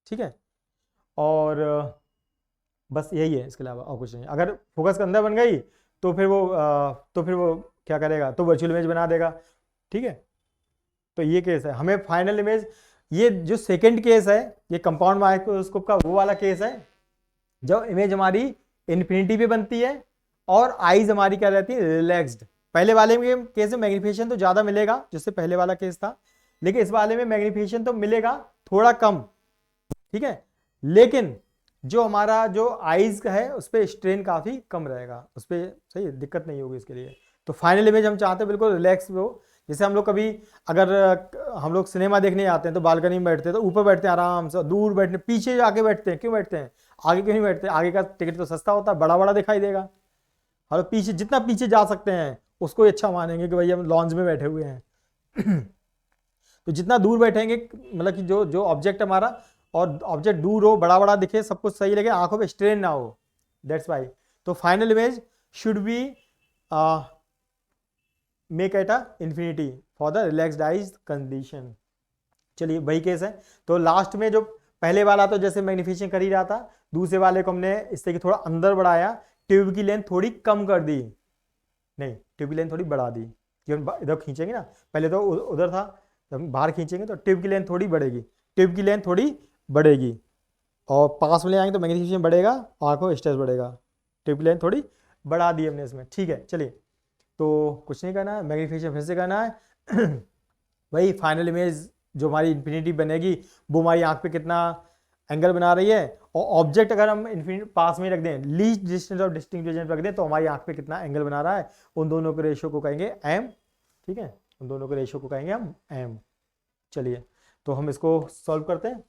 ठीक है, और बस यही है, इसके अलावा और कुछ नहीं, अगर फोकस के अंदर बन गई तो फिर वो क्या करेगा, तो वर्चुअल इमेज बना देगा। ठीक है, तो ये केस है। हमें फाइनल इमेज, ये जो सेकंड केस है ये कंपाउंड माइक्रोस्कोप का वो वाला केस है जब इमेज हमारी इन्फिनिटी पे बनती है और आईज हमारी क्या रहती है, रिलैक्स्ड। पहले वाले में केस में मैग्नीफिकेशन तो ज्यादा मिलेगा जिससे पहले वाला केस था, लेकिन इस वाले में मैग्नीफिकेशन तो मिलेगा थोड़ा कम। ठीक है, लेकिन जो हमारा जो आईज का है उस पर स्ट्रेन काफी कम रहेगा, उस पर सही दिक्कत नहीं होगी इसके लिए। तो फाइनल इमेज हम चाहते हैं बिल्कुल रिलैक्स हो। जैसे हम लोग कभी अगर हम लोग सिनेमा देखने आते हैं तो बालकनी में बैठते हैं, तो ऊपर बैठते हैं आराम से, दूर बैठने पीछे जाके बैठते हैं। क्यों बैठते हैं, आगे क्यों नहीं बैठते, आगे का टिकट तो सस्ता होता है, बड़ा बड़ा दिखाई देगा। और पीछे जितना पीछे जा सकते हैं उसको ही अच्छा मानेंगे कि भाई हम लॉन्च में बैठे हुए हैं। तो जितना दूर बैठेंगे, मतलब कि जो जो ऑब्जेक्ट हमारा, और ऑब्जेक्ट दूर हो, बड़ा बड़ा दिखे, सब कुछ सही लगे, आंखों पे स्ट्रेन ना हो, दैट्स वाई। तो final image should be make at a infinity for the relaxed eyes condition. चलिए वही केस है। तो लास्ट में जो पहले वाला तो जैसे मैग्नीफिकेशन कर ही रहा था, दूसरे वाले को हमने इससे कि थोड़ा अंदर बढ़ाया, ट्यूब की लेंथ थोड़ी कम कर दी, नहीं ट्यूब की लेंथ थोड़ी बढ़ा दी। इधर खींचेंगे ना, पहले तो उधर था, जब हम बाहर खींचेंगे तो ट्यूब की लेंथ थोड़ी बढ़ेगी, ट्यूब की लेंथ थोड़ी बढ़ेगी, और पास में ले आएंगे तो मैग्नीफिकेशन बढ़ेगा, आंखों स्ट्रेस बढ़ेगा। ट्यूब की लेंथ थोड़ी बढ़ा दी हमने इसमें। ठीक है, चलिए तो कुछ नहीं करना है, मैग्नीफिकेशन फिर से करना है। वही फाइनल इमेज जो हमारी इन्फिनिटी बनेगी वो हमारी आंख पे कितना एंगल बना रही है, और ऑब्जेक्ट अगर हम इन्फिनिटी पास में रख दें, least distance of distinct vision रख दें, तो हमारी आंख पे कितना एंगल बना रहा है, उन दोनों के रेशियो को कहेंगे एम। ठीक है, उन दोनों के रेशियो को कहेंगे हम एम। चलिए तो हम इसको सॉल्व करते हैं।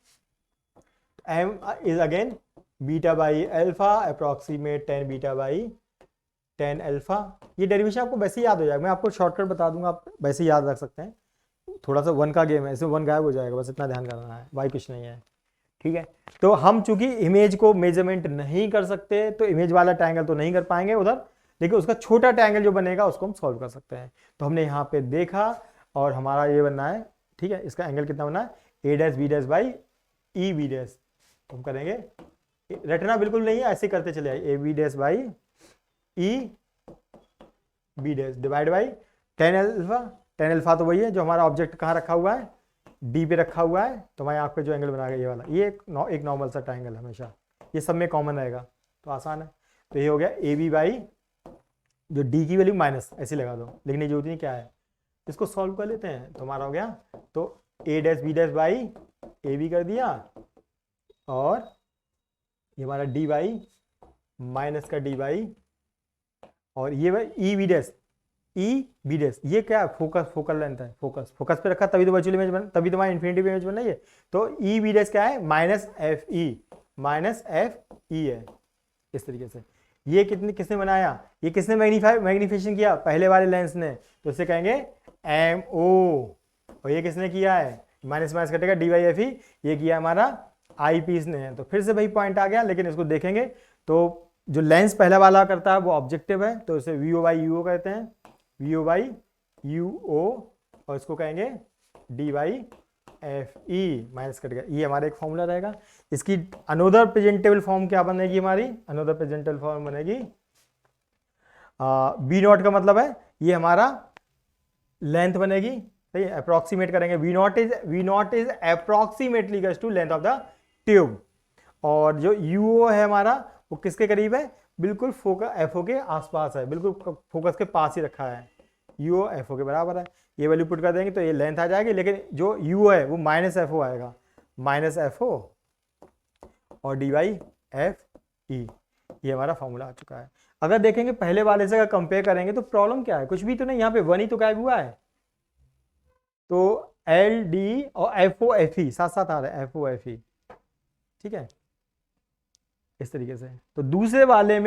M is again beta by alpha approximate 10 beta by 10 alpha. ये डेरिवेशन आपको वैसे ही याद हो जाएगा, मैं आपको शॉर्टकट बता दूंगा, आप वैसे ही याद रख सकते हैं। थोड़ा सा वन का गेम है, इसमें वन गायब हो जाएगा, बस इतना ध्यान करना है, वाई कुछ नहीं है। ठीक है, तो हम चूंकि इमेज को मेजरमेंट नहीं कर सकते तो इमेज वाला ट्रायंगल तो नहीं कर पाएंगे उधर, लेकिन उसका छोटा ट्रायंगल जो बनेगा उसको हम सॉल्व कर सकते हैं। तो हमने यहाँ पे देखा और हमारा ये बनना है। ठीक है, इसका एंगल कितना बनना है, A dash B dash by E B dash. तो हम करेंगे, रटना बिल्कुल नहीं है, ऐसे करते चले आए, A B dash by E B dash divide by 10 alpha. 10 alpha तो वही है जो हमारा ऑब्जेक्ट कहाँ रखा हुआ है, डी पे रखा हुआ है, तो हमारे आँख पे जो एंगल बना ये वाला, ये एक नॉर्मल सा ट्रायंगल हमेशा, ये सब में कॉमन रहेगा तो आसान है। तो ये हो गया ए बी बाई, जो डी की वैल्यू माइनस ऐसे लगा दो, लिखने की जरूरत नहीं क्या है, इसको सॉल्व कर लेते हैं। तो हमारा हो गया, तो A dash B dash by A B कर दिया, और ये हमारा डी बाई माइनस का डी बाई, और ये E B dash E B dash, ये क्या है, फोकल लेंथ है, फोकस पे रखा तभी तो वर्चुअल इमेज बन, तभी तो हमारी इन्फिनिटी इमेज बन रही है। तो ई बी डैश क्या है, माइनस एफ ई है, इस तरीके से। ये किसने बनाया, ये किसने मैग्नीफिकेशन किया, पहले वाले लेंस ने, तो इसे कहेंगे एम ओ। और ये किसने किया है, माइनस माइनस कटेगा डी वाई एफ ई, ये किया हमारा आई पीस ने। तो फिर से वही पॉइंट आ गया, लेकिन इसको देखेंगे तो जो लेंस पहला वाला करता है वो ऑब्जेक्टिव है, तो इसे वी ओ बाई यू ओ कहते हैं, वी ओ बाई यू ओ, और इसको कहेंगे D by F E, minus cut गया, ये हमारा एक फॉर्मूला रहेगा। इसकी अनोदर प्रेजेंटेबल फॉर्म क्या बनेगी हमारी, अनोदर प्रेजेंटेबल फॉर्म बनेगी बी नॉट, का मतलब है ये हमारा लेंथ बनेगी, सही है, अप्रोक्सीमेट करेंगे, V naught is approximately equals to length of the tube, और जो यू ओ है हमारा वो किसके करीब है, बिल्कुल फोकस एफ ओ के आसपास है, बिल्कुल फोकस के पास ही रखा है, यू ओ एफ ओ के बराबर है। ये वैल्यू पुट कर देंगे तो ये लेंथ आ जाएगी, लेकिन जो यू ओ है वो माइनस एफ ओ आएगा, माइनस एफ ओ और डी वाई एफ ई, ये हमारा फॉर्मूला आ चुका है। अगर देखेंगे पहले वाले से अगर कंपेयर करेंगे तो प्रॉब्लम क्या है, कुछ भी तो नहीं, यहाँ पे वन ही तो गायब हुआ है। तो एल डी और एफ ओ एफ ई साथ साथ आ रहा है, एफ ओ एफ ई, ठीक है, इस तरीके से। तो दूसरे वाले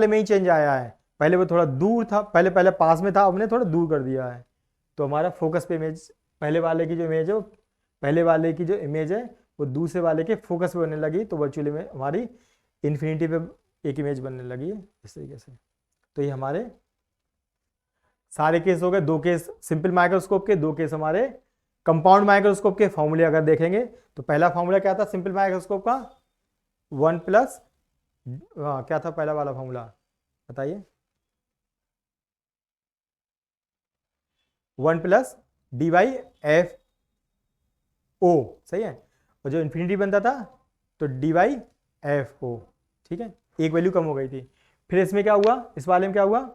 में ही चेंज आया है, पहले वो थोड़ा दूर था, पहले पास में था, हमने थोड़ा दूर कर दिया है, तो हमारा फोकस पे इमेज, पहले वाले की जो इमेज है वो दूसरे वाले के फोकस पे बनने लगी, तो वर्चुअल इमेज हमारी इन्फिनिटी पे एक इमेज बनने लगी है, इस तरीके से। तो ये हमारे सारे केस हो गए, दो केस सिंपल माइक्रोस्कोप के, दो केस हमारे कंपाउंड माइक्रोस्कोप के। फॉर्मूले अगर देखेंगे तो पहला फॉर्मूला क्या था सिंपल माइक्रोस्कोप का, 1 प्लस, क्या था पहला वाला फॉर्मूला बताइए, 1 plus D by F O, सही है। और जो इन्फिनिटी बनता था तो डी बाई एफ ओ, ठीक है, एक वैल्यू कम हो गई थी। फिर इसमें क्या हुआ, इस वाले में क्या हुआ,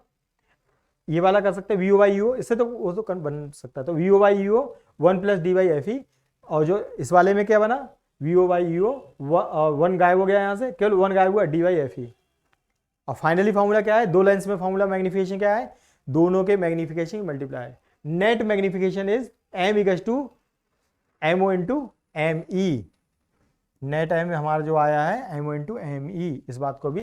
ये वाला कर सकते हैं वी ओ बाई यू, इससे तो वो तो बन सकता है, तो V O by U 1 plus D by F E. और जो इस वाले में क्या बना, वी ओ बाई यू 1 गायब हो गया यहाँ से, केवल 1 गायब हुआ डी बाई एफ ई। और फाइनली फॉर्मूला क्या है, दो लाइन्स में फॉर्मूला मैग्निफिकेशन क्या है, दोनों के magnification multiply. Net magnification is M equals to M O into M E. Net M हमारा जो आया है M O into M E, इस बात को भी